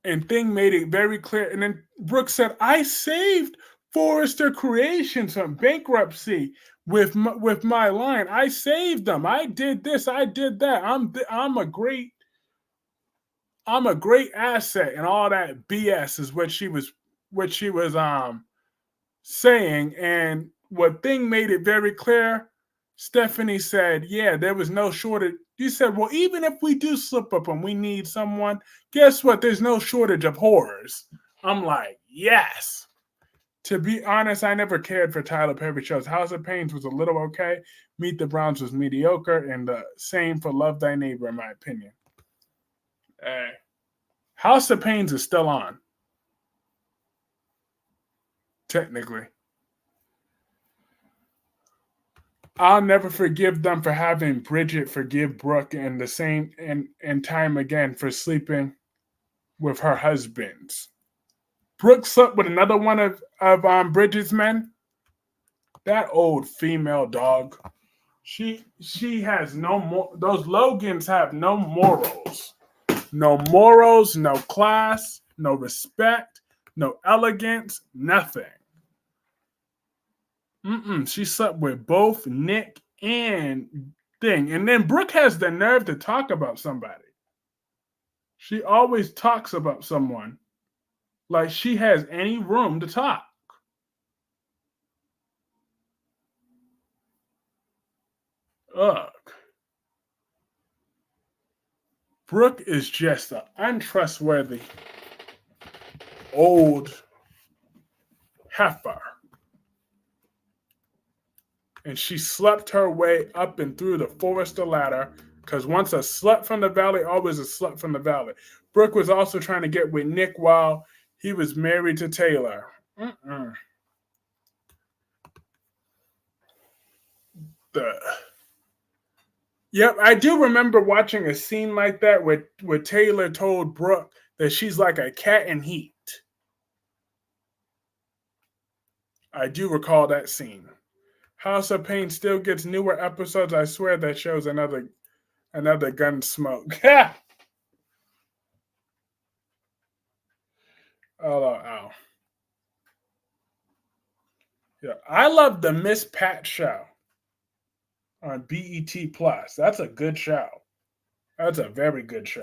S1: Thing made it very clear. And then Brooke said, "I saved Forrester Creations from bankruptcy with my line. I saved them. I did this. I did that. I'm a great asset." And all that BS is what she was saying. And what Thing made it very clear. Stephanie said, "Yeah, there was no shortage." You said, "Well, even if we do slip up and we need someone, guess what? There's no shortage of horrors." I'm like, yes. To be honest, I never cared for Tyler Perry shows. House of Pains was a little okay. Meet the Browns was mediocre, and the same for Love Thy Neighbor, in my opinion. House of Pains is still on, technically. I'll never forgive them for having Bridget forgive Brooke and the same and time again for sleeping with her husbands. Brooke slept with another one of Bridget's men. That old female dog. She has no more. Those Logans have no morals. No morals, no class, no respect, no elegance, nothing. She slept with both Nick and Thing. And then Brooke has the nerve to talk about somebody. She always talks about someone like she has any room to talk. Ugh. Brooke is just an untrustworthy old heifer. and she slept her way up and through the Forrester ladder. Because once a slut from the valley, always a slut from the valley. Brooke was also trying to get with Nick while he was married to Taylor. Mm-mm. The Yep, I do remember watching a scene like that where Taylor told Brooke that she's like a cat in heat. I do recall that scene. House of Pain still gets newer episodes. I swear that shows another gun smoke. oh, oh. Yeah, I love the Miss Pat show on BET Plus. That's a good show. That's a very good show.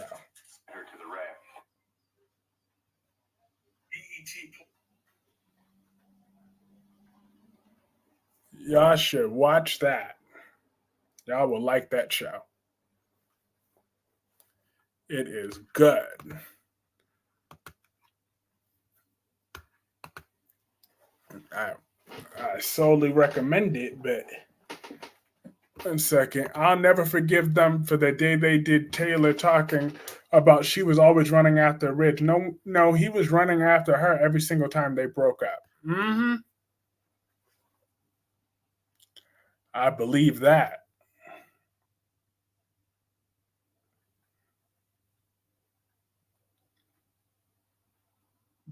S1: Y'all should watch that. Y'all will like that show. It is good. I I solely recommend it, but 1 second. I'll never forgive them for the day they did Taylor talking about she was always running after Rich. No, no, he was running after her every single time they broke up. Mm-hmm. I believe that.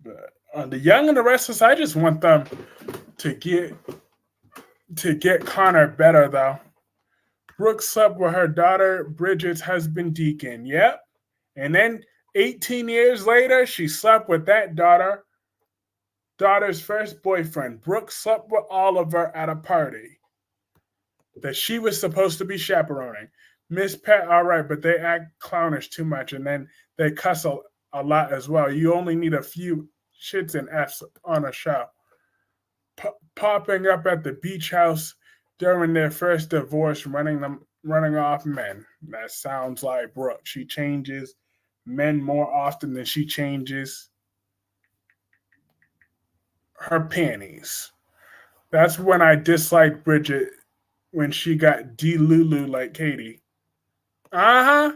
S1: But on the Young and the Restless, I just want them to get Connor better though. Brooke slept with her daughter Bridget's husband Deacon. Yep. And then 18 years later, she slept with that daughter's first boyfriend. Brooke slept with Oliver at a party that she was supposed to be chaperoning. Miss Pat, all right, but they act clownish too much, and then they cuss a lot as well. You only need a few shits and f's on a show. Popping up at the beach house during their first divorce, running off men. That sounds like Brooke. She changes men more often than she changes her panties. That's when I disliked Bridget when she got D-Lulu like Katie. Uh-huh.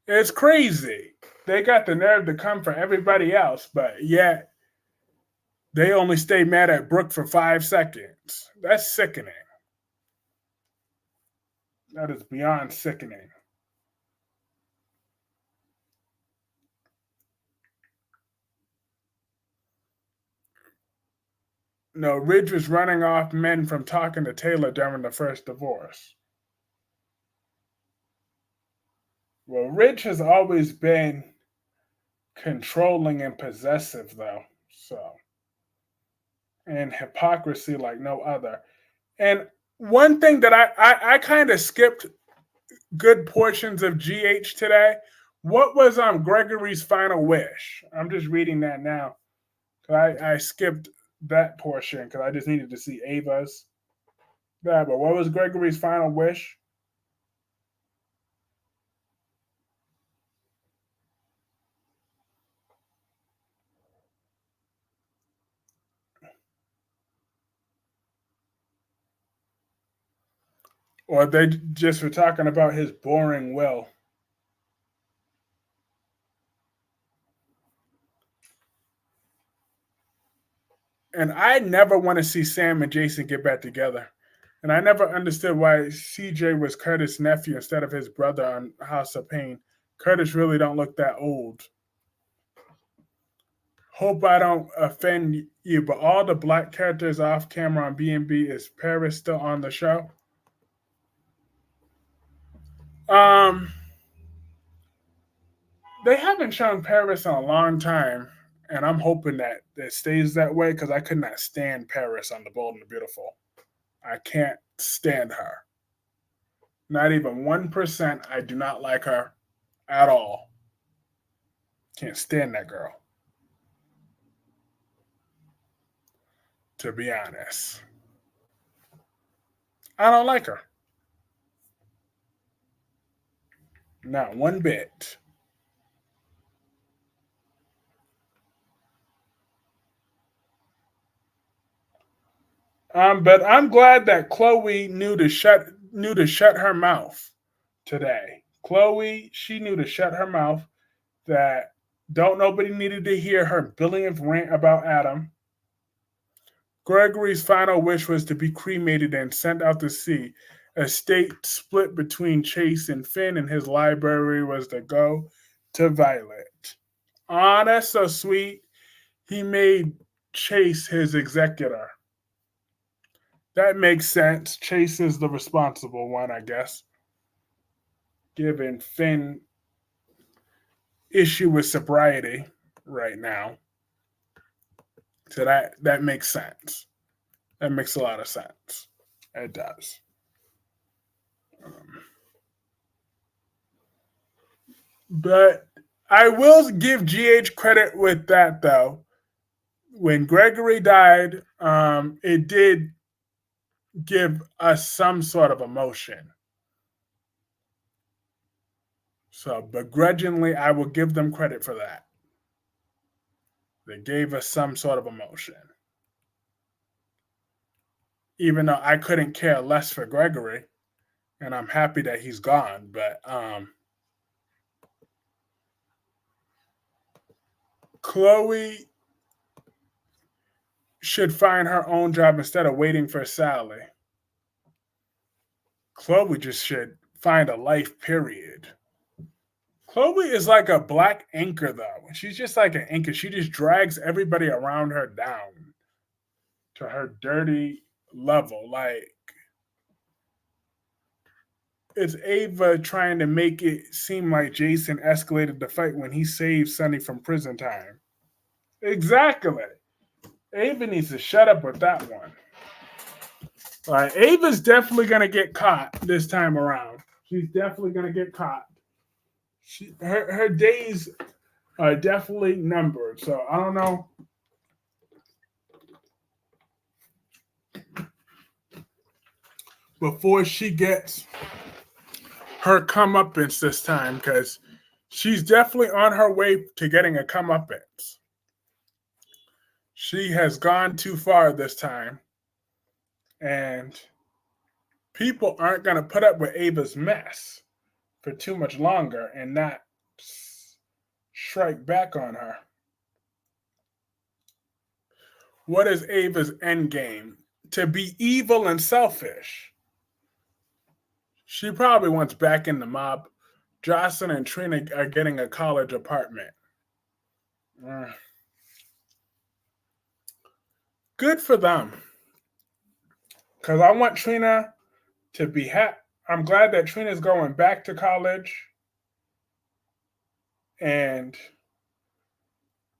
S1: It's crazy. They got the nerve to come for everybody else, but yet they only stay mad at Brooke for 5 seconds. That's sickening. That is beyond sickening. No, Ridge was running off men from talking to Taylor during the first divorce. Well, Ridge has always been controlling and possessive, though. So, and hypocrisy like no other. And one thing that I kind of skipped good portions of GH today. What was Gregory's final wish? I'm just reading that now. I skipped that portion because I just needed to see Ava's. Yeah, but what was Gregory's final wish? Or they just were talking about his boring will? And I never want to see Sam and Jason get back together. And I never understood why CJ was Curtis' nephew instead of his brother on House of Pain. Curtis really don't look that old. Hope I don't offend you, but all the black characters off camera on B&B, is Paris still on the show? Um, they haven't shown Paris in a long time, and I'm hoping that it stays that way because I could not stand Paris on The Bold and the Beautiful. I can't stand her. Not even 1%. I do not like her at all. Can't stand that girl, to be honest. I don't like her. Not one bit. But I'm glad that Chloe knew to shut her mouth today. Chloe, she knew to shut her mouth. That don't nobody needed to hear her billionth rant about Adam. Gregory's final wish was to be cremated and sent out to sea. Estate split between Chase and Finn, and his library was to go to Violet. Ah, that's so sweet. He made Chase his executor. That makes sense. Chase is the responsible one, I guess, given Finn issue with sobriety right now. So that makes sense. That makes a lot of sense. It does. Um, but I will give GH credit with that though. When Gregory died, it did give us some sort of emotion. So begrudgingly, I will give them credit for that. They gave us some sort of emotion. Even though I couldn't care less for Gregory, and I'm happy that he's gone, but Chloe should find her own job instead of waiting for Sally. Chloe just should find a life, period. Chloe is like a black anchor, though. She's just like an anchor. She just drags everybody around her down to her dirty level. Like, it's Ava trying to make it seem like Jason escalated the fight when he saved Sonny from prison time. Exactly. Ava needs to shut up with that one. Ava's definitely gonna get caught this time around. She's definitely gonna get caught. Her days are definitely numbered. So I don't know. Before she gets her comeuppance this time, because she's definitely on her way to getting a comeuppance. She has gone too far this time, and people aren't going to put up with Ava's mess for too much longer and not strike back on her. What is Ava's end game? To be evil and selfish. She probably wants back in the mob. Jocelyn and Trina are getting a college apartment. Good for them. Because I want Trina to be happy. I'm glad that Trina's going back to college. And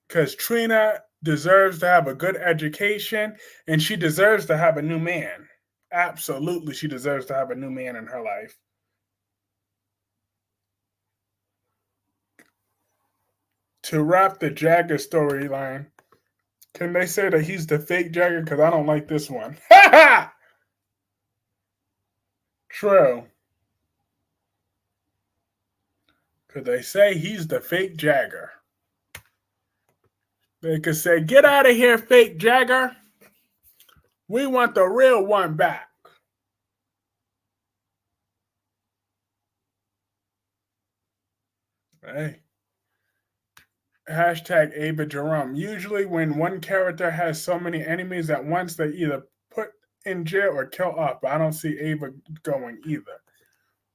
S1: because Trina deserves to have a good education and she deserves to have a new man. Absolutely, she deserves to have a new man in her life. To wrap the Jagger storyline, can they say that he's the fake Jagger? Because I don't like this one. True. Could they say he's the fake Jagger? They could say, get out of here, fake Jagger. We want the real one back. Hey. Hashtag Ava Jerome. Usually, when one character has so many enemies at once, they either put in jail or kill off. But I don't see Ava going either.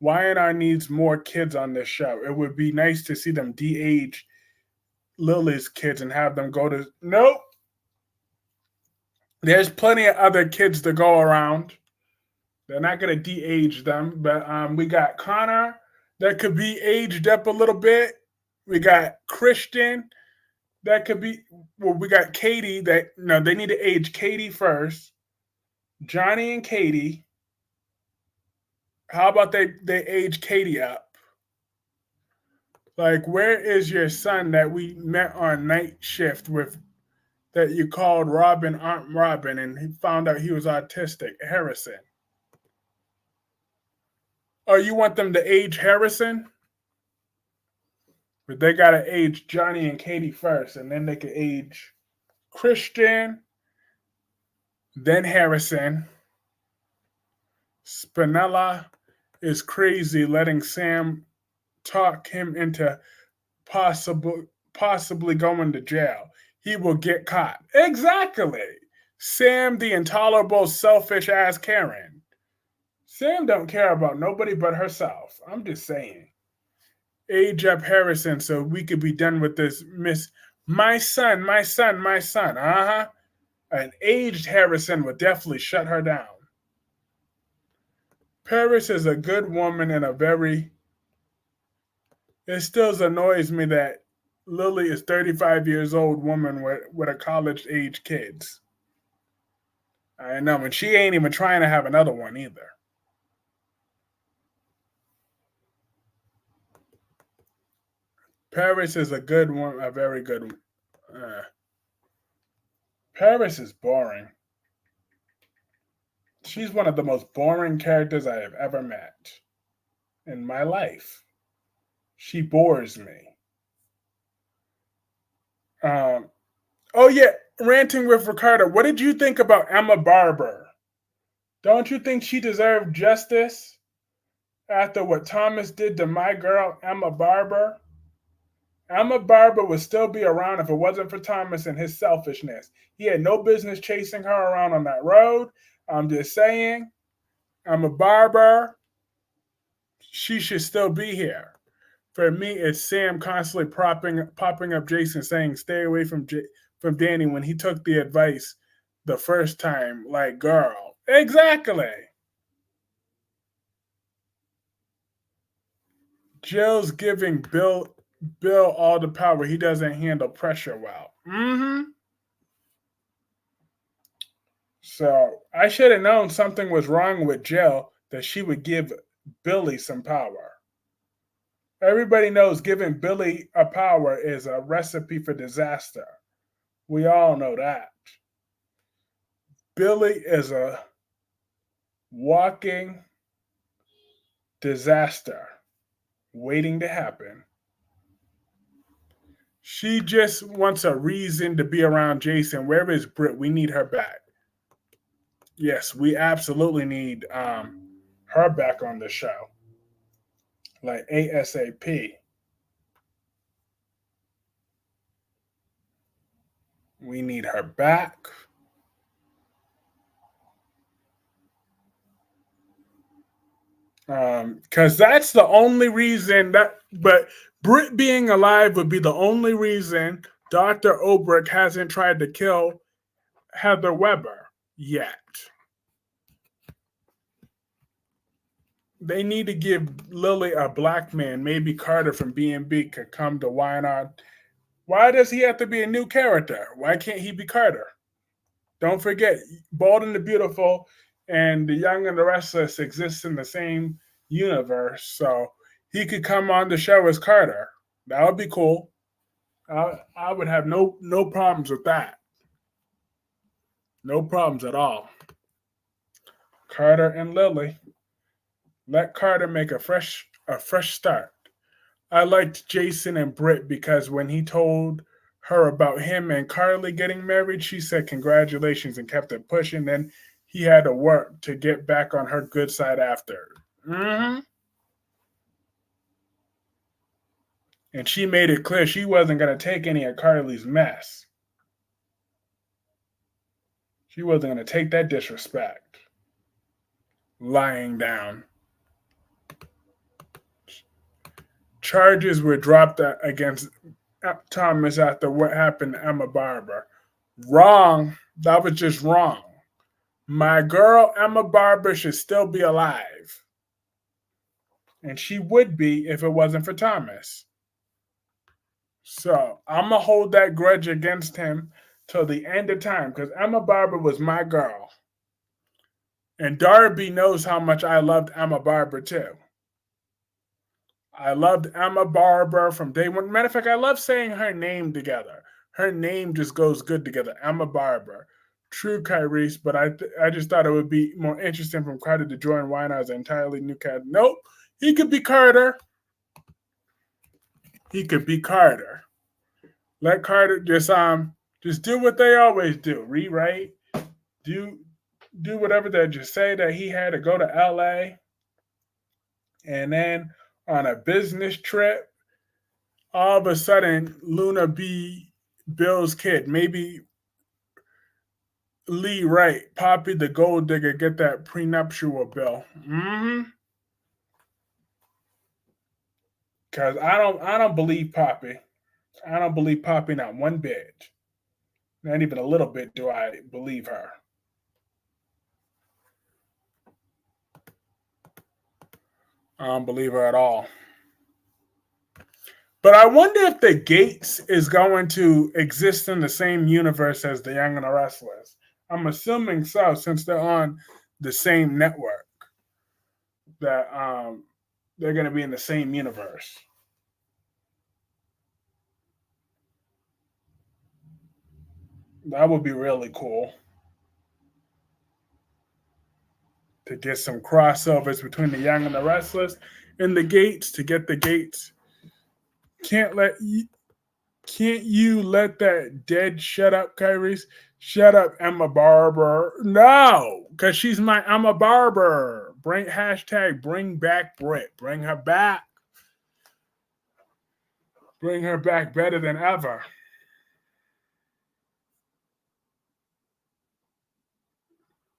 S1: Y&R needs more kids on this show. It would be nice to see them de-age Lily's kids and have them go to. Nope. There's plenty of other kids to go around. They're not going to de-age them. But we got Connor that could be aged up a little bit. We got Christian that could be. Well, we got Katie that. No, they need to age Katie first. Johnny and Katie. How about they age Katie up? Like, where is your son that we met on night shift with that you called Robin Aunt Robin and he found out he was autistic? Harrison. Oh, you want them to age Harrison? But they gotta age Johnny and Katie first, and then they can age Christian Then Harrison. Spinella is crazy, letting Sam talk him into possibly going to jail. He will get caught. Exactly. Sam, the intolerable, selfish ass Karen. Sam don't care about nobody but herself. I'm just saying. Age up Harrison so we could be done with this miss. My son, my son, my son. Uh huh. An aged Harrison would definitely shut her down. Paris is a good woman and a very. It still annoys me that Lily is 35 years old woman with a college age kids. I know, and she ain't even trying to have another one either. Paris is a good one, a very good. Uh, Paris is boring. She's one of the most boring characters I have ever met in my life. She bores me. Um, oh yeah, ranting with Ricardo. What did you think about Emma Barber? Don't you think she deserved justice after what Thomas did to my girl Emma Barber? Emma Barber would still be around if it wasn't for Thomas and his selfishness. He had no business chasing her around on that road. I'm just saying, Emma Barber, she should still be here. For me, it's Sam constantly popping up Jason saying, "Stay away from Danny" when he took the advice the first time. Like, girl, exactly. Jill's giving Bill all the power. He doesn't handle pressure well. Mm-hmm. So I should have known something was wrong with Jill that she would give Billy some power. Everybody knows giving Billy a power is a recipe for disaster. We all know that. Billy is a walking disaster waiting to happen. She just wants a reason to be around Jason. Where is Britt? We need her back. Yes, we absolutely need her back on the show. Like ASAP. We need her back. Because that's the only reason but Britt being alive would be the only reason Dr. Obrick hasn't tried to kill Heather Weber yet. They need to give Lily a black man. Maybe Carter from B&B could come to Wynard. Why does he have to be a new character? Why can't he be Carter? Don't forget, Bald and the Beautiful and The Young and the Restless exist in the same universe, so he could come on the show as Carter. That would be cool. I would have no problems with that. No problems at all. Carter and Lily. Let Carter make a fresh start. I liked Jason and Britt because when he told her about him and Carly getting married, she said congratulations and kept it pushing. Then he had to work to get back on her good side after. Mm-hmm. And she made it clear she wasn't going to take any of Carly's mess. She wasn't going to take that disrespect. Lying down. Charges were dropped against Thomas after what happened to Emma Barber. Wrong. That was just wrong. My girl Emma Barber should still be alive. And she would be if it wasn't for Thomas. So I'm going to hold that grudge against him till the end of time because Emma Barber was my girl. And Darby knows how much I loved Emma Barber too. I loved Emma Barber from day one. Matter of fact, I love saying her name together. Her name just goes good together. Emma Barber. True Kyrese, but I just thought it would be more interesting from Carter to join Weiner as an entirely new character. Nope. He could be Carter. He could be Carter. Let Carter just do what they always do. Rewrite. do do whatever they just say that he had to go to LA and then on a business trip, all of a sudden Luna be Bill's kid. Maybe Lee Wright, Poppy the gold digger, get that prenuptial bill. Cause I don't believe Poppy. I don't believe Poppy not one bit. Not even a little bit do I believe her. I don't believe her at all. But I wonder if the Gates is going to exist in the same universe as the Young and the Restless. I'm assuming so, since they're on the same network. That they're going to be in the same universe. That would be really cool to get some crossovers between the Young and the Restless and the Gates to get the Gates. Can't let Can't you let that dead shut up, Kyrie? Shut up, Emma Barber. No, because she's my Emma Barber. Bring back Brit. Bring her back. Bring her back better than ever.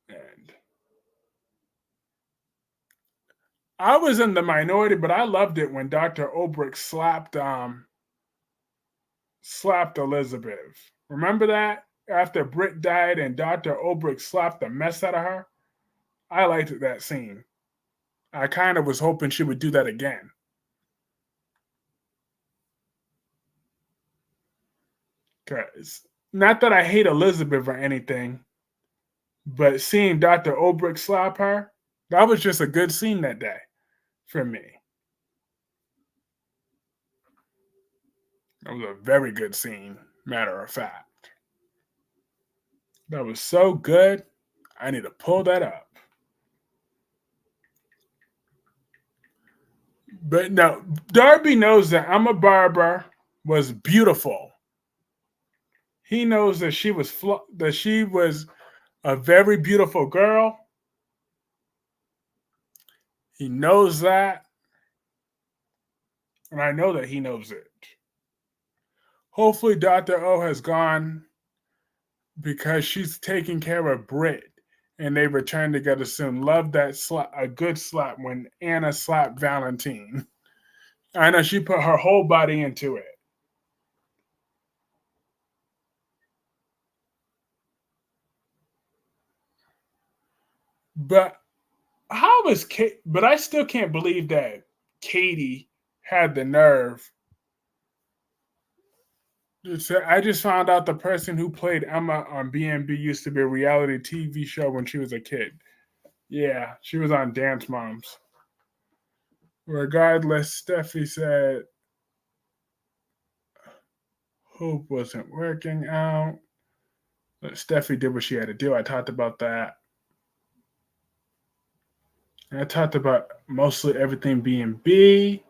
S1: And I was in the minority, but I loved it when Dr. Obrick slapped Elizabeth. Remember that? After Britt died and Dr. Obrick slapped the mess out of her? I liked that scene. I kind of was hoping she would do that again. Because, not that I hate Elizabeth or anything, but seeing Dr. Obrick slap her, that was just a good scene that day for me. That was a very good scene, matter of fact. That was so good, I need to pull that up. But no, Darby knows that Emma Barber was beautiful. He knows that she was a very beautiful girl. He knows that, and I know that he knows it. Hopefully, Dr. O has gone because she's taking care of Brit, and they return together soon. Love that a good slap when Anna slapped Valentine. I know she put her whole body into it. But how was Kate? But I still can't believe that Katie had the nerve. I just found out the person who played Emma on B&B used to be a reality TV show when she was a kid. Yeah, she was on Dance Moms. Regardless, Steffi said Hope wasn't working out. But Steffi did what she had to do. I talked about that. And I talked about mostly everything being B.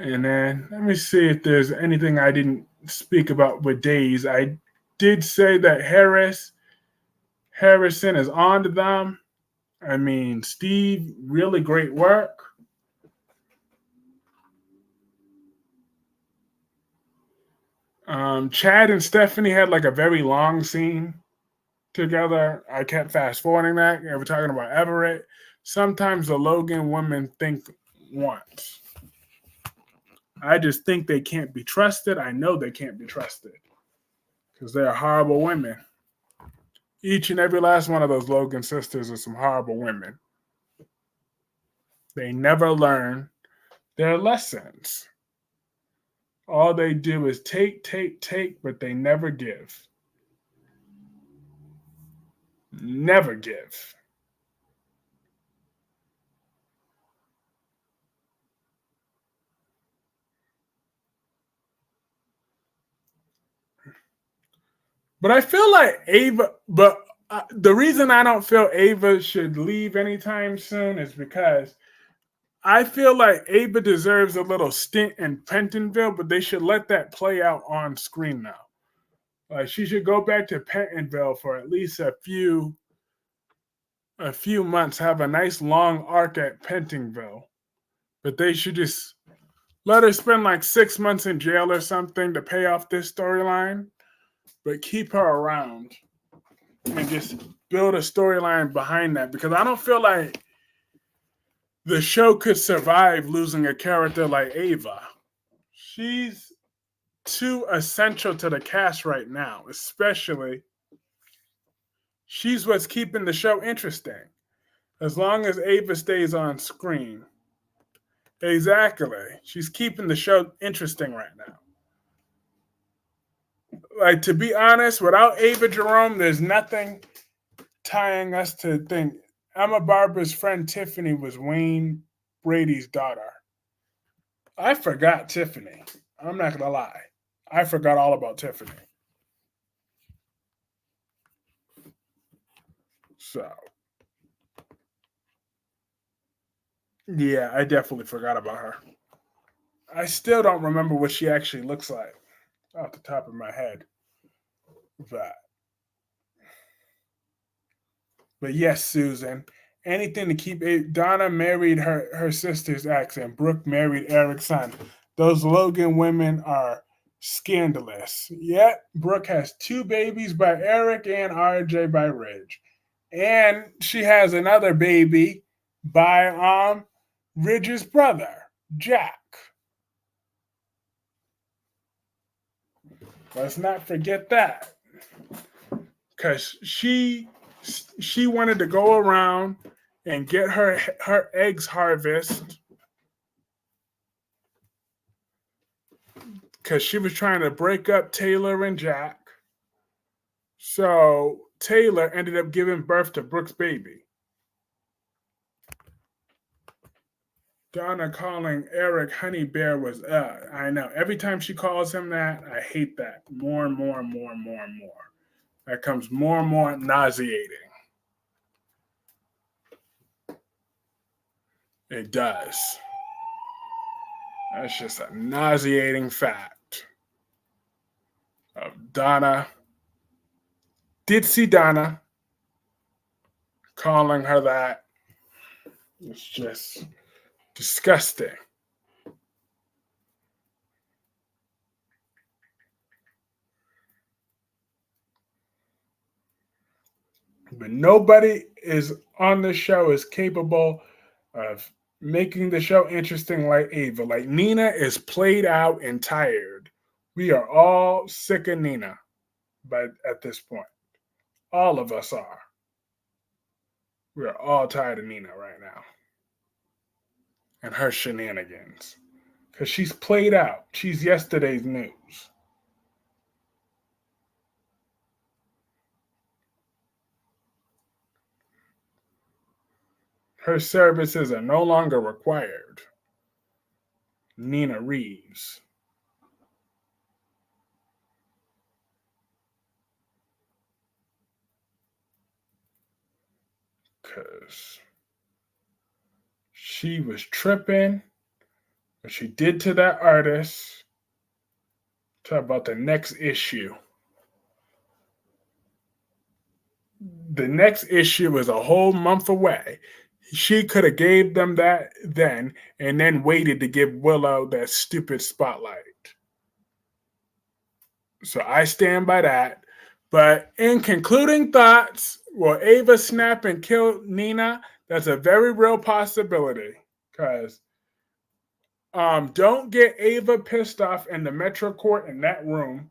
S1: And then let me see if there's anything I didn't speak about with Days. I did say that Harrison is on to them. I mean, Steve, really great work. Chad and Stephanie had like a very long scene together. I kept fast forwarding that. We're talking about Everett. Sometimes the Logan women think once. I just think they can't be trusted. I know they can't be trusted because they're horrible women. Each and every last one of those Logan sisters are some horrible women. They never learn their lessons. All they do is take, but they never give. Never give. But I feel like the reason I don't feel Ava should leave anytime soon is because I feel like Ava deserves a little stint in Pentonville, but they should let that play out on screen now. Like she should go back to Pentonville for at least a few months, have a nice long arc at Pentonville. But they should just let her spend like 6 months in jail or something to pay off this storyline, but keep her around and just build a storyline behind that, because I don't feel like the show could survive losing a character like Ava. She's too essential to the cast right now, especially she's what's keeping the show interesting. As long as Ava stays on screen. Exactly. She's keeping the show interesting right now. Like, to be honest, without Ava Jerome, there's nothing tying us to think Emma Barbara's friend Tiffany was Wayne Brady's daughter. I forgot Tiffany. I'm not going to lie. I forgot all about Tiffany. So, yeah, I definitely forgot about her. I still don't remember what she actually looks like off the top of my head. But yes, Susan, anything to keep it. Donna married her sister's ex, and Brooke married Eric's son. Those Logan women are scandalous. Yet Brooke has 2 babies by Eric and RJ by Ridge, and she has another baby by Ridge's brother Jack. Let's not forget that, because she wanted to go around and get her eggs harvest, because she was trying to break up Taylor and Jack. So Taylor ended up giving birth to Brooke's baby. Donna calling Eric Honey Bear was, I know. Every time she calls him that, I hate that more and more and more and more and more. That comes more and more nauseating. It does. That's just a nauseating fact of Donna, Ditsy Donna, calling her that. It's just disgusting. But nobody is on the show is capable of making the show interesting like Ava. Like, Nina is played out and tired. We are all sick of Nina at this point. All of us are. We are all tired of Nina right now. And her shenanigans. Because she's played out. She's yesterday's news. Her services are no longer required. Nina Reeves. Because she was tripping. What she did to that artist. Talk about the next issue. The next issue is a whole month away. She could have gave them that then and then waited to give Willow that stupid spotlight. So I stand by that. But in concluding thoughts, will Ava snap and kill Nina? That's a very real possibility. Because don't get Ava pissed off in the Metro Court in that room,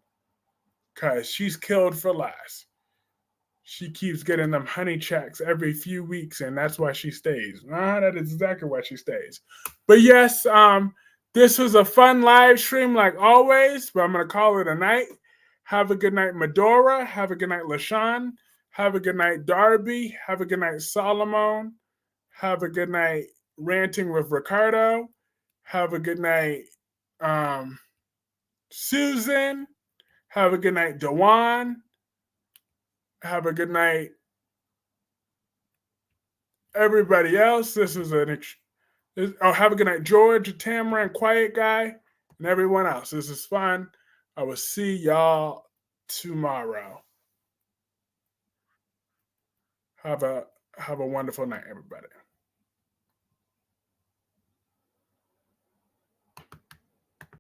S1: because she's killed for less. She keeps getting them honey checks every few weeks, and that's why she stays. That is exactly why she stays. But yes, this was a fun live stream like always, but I'm going to call it a night. Have a good night, Medora. Have a good night, LaShawn. Have a good night, Darby. Have a good night, Solomon. Have a good night, Ranting with Ricardo. Have a good night, Susan. Have a good night, Dewan. Have a good night, everybody else. This is have a good night, George, Tamara, and Quiet Guy, and everyone else. This is fun. I will see y'all tomorrow. Have a have a wonderful night, everybody.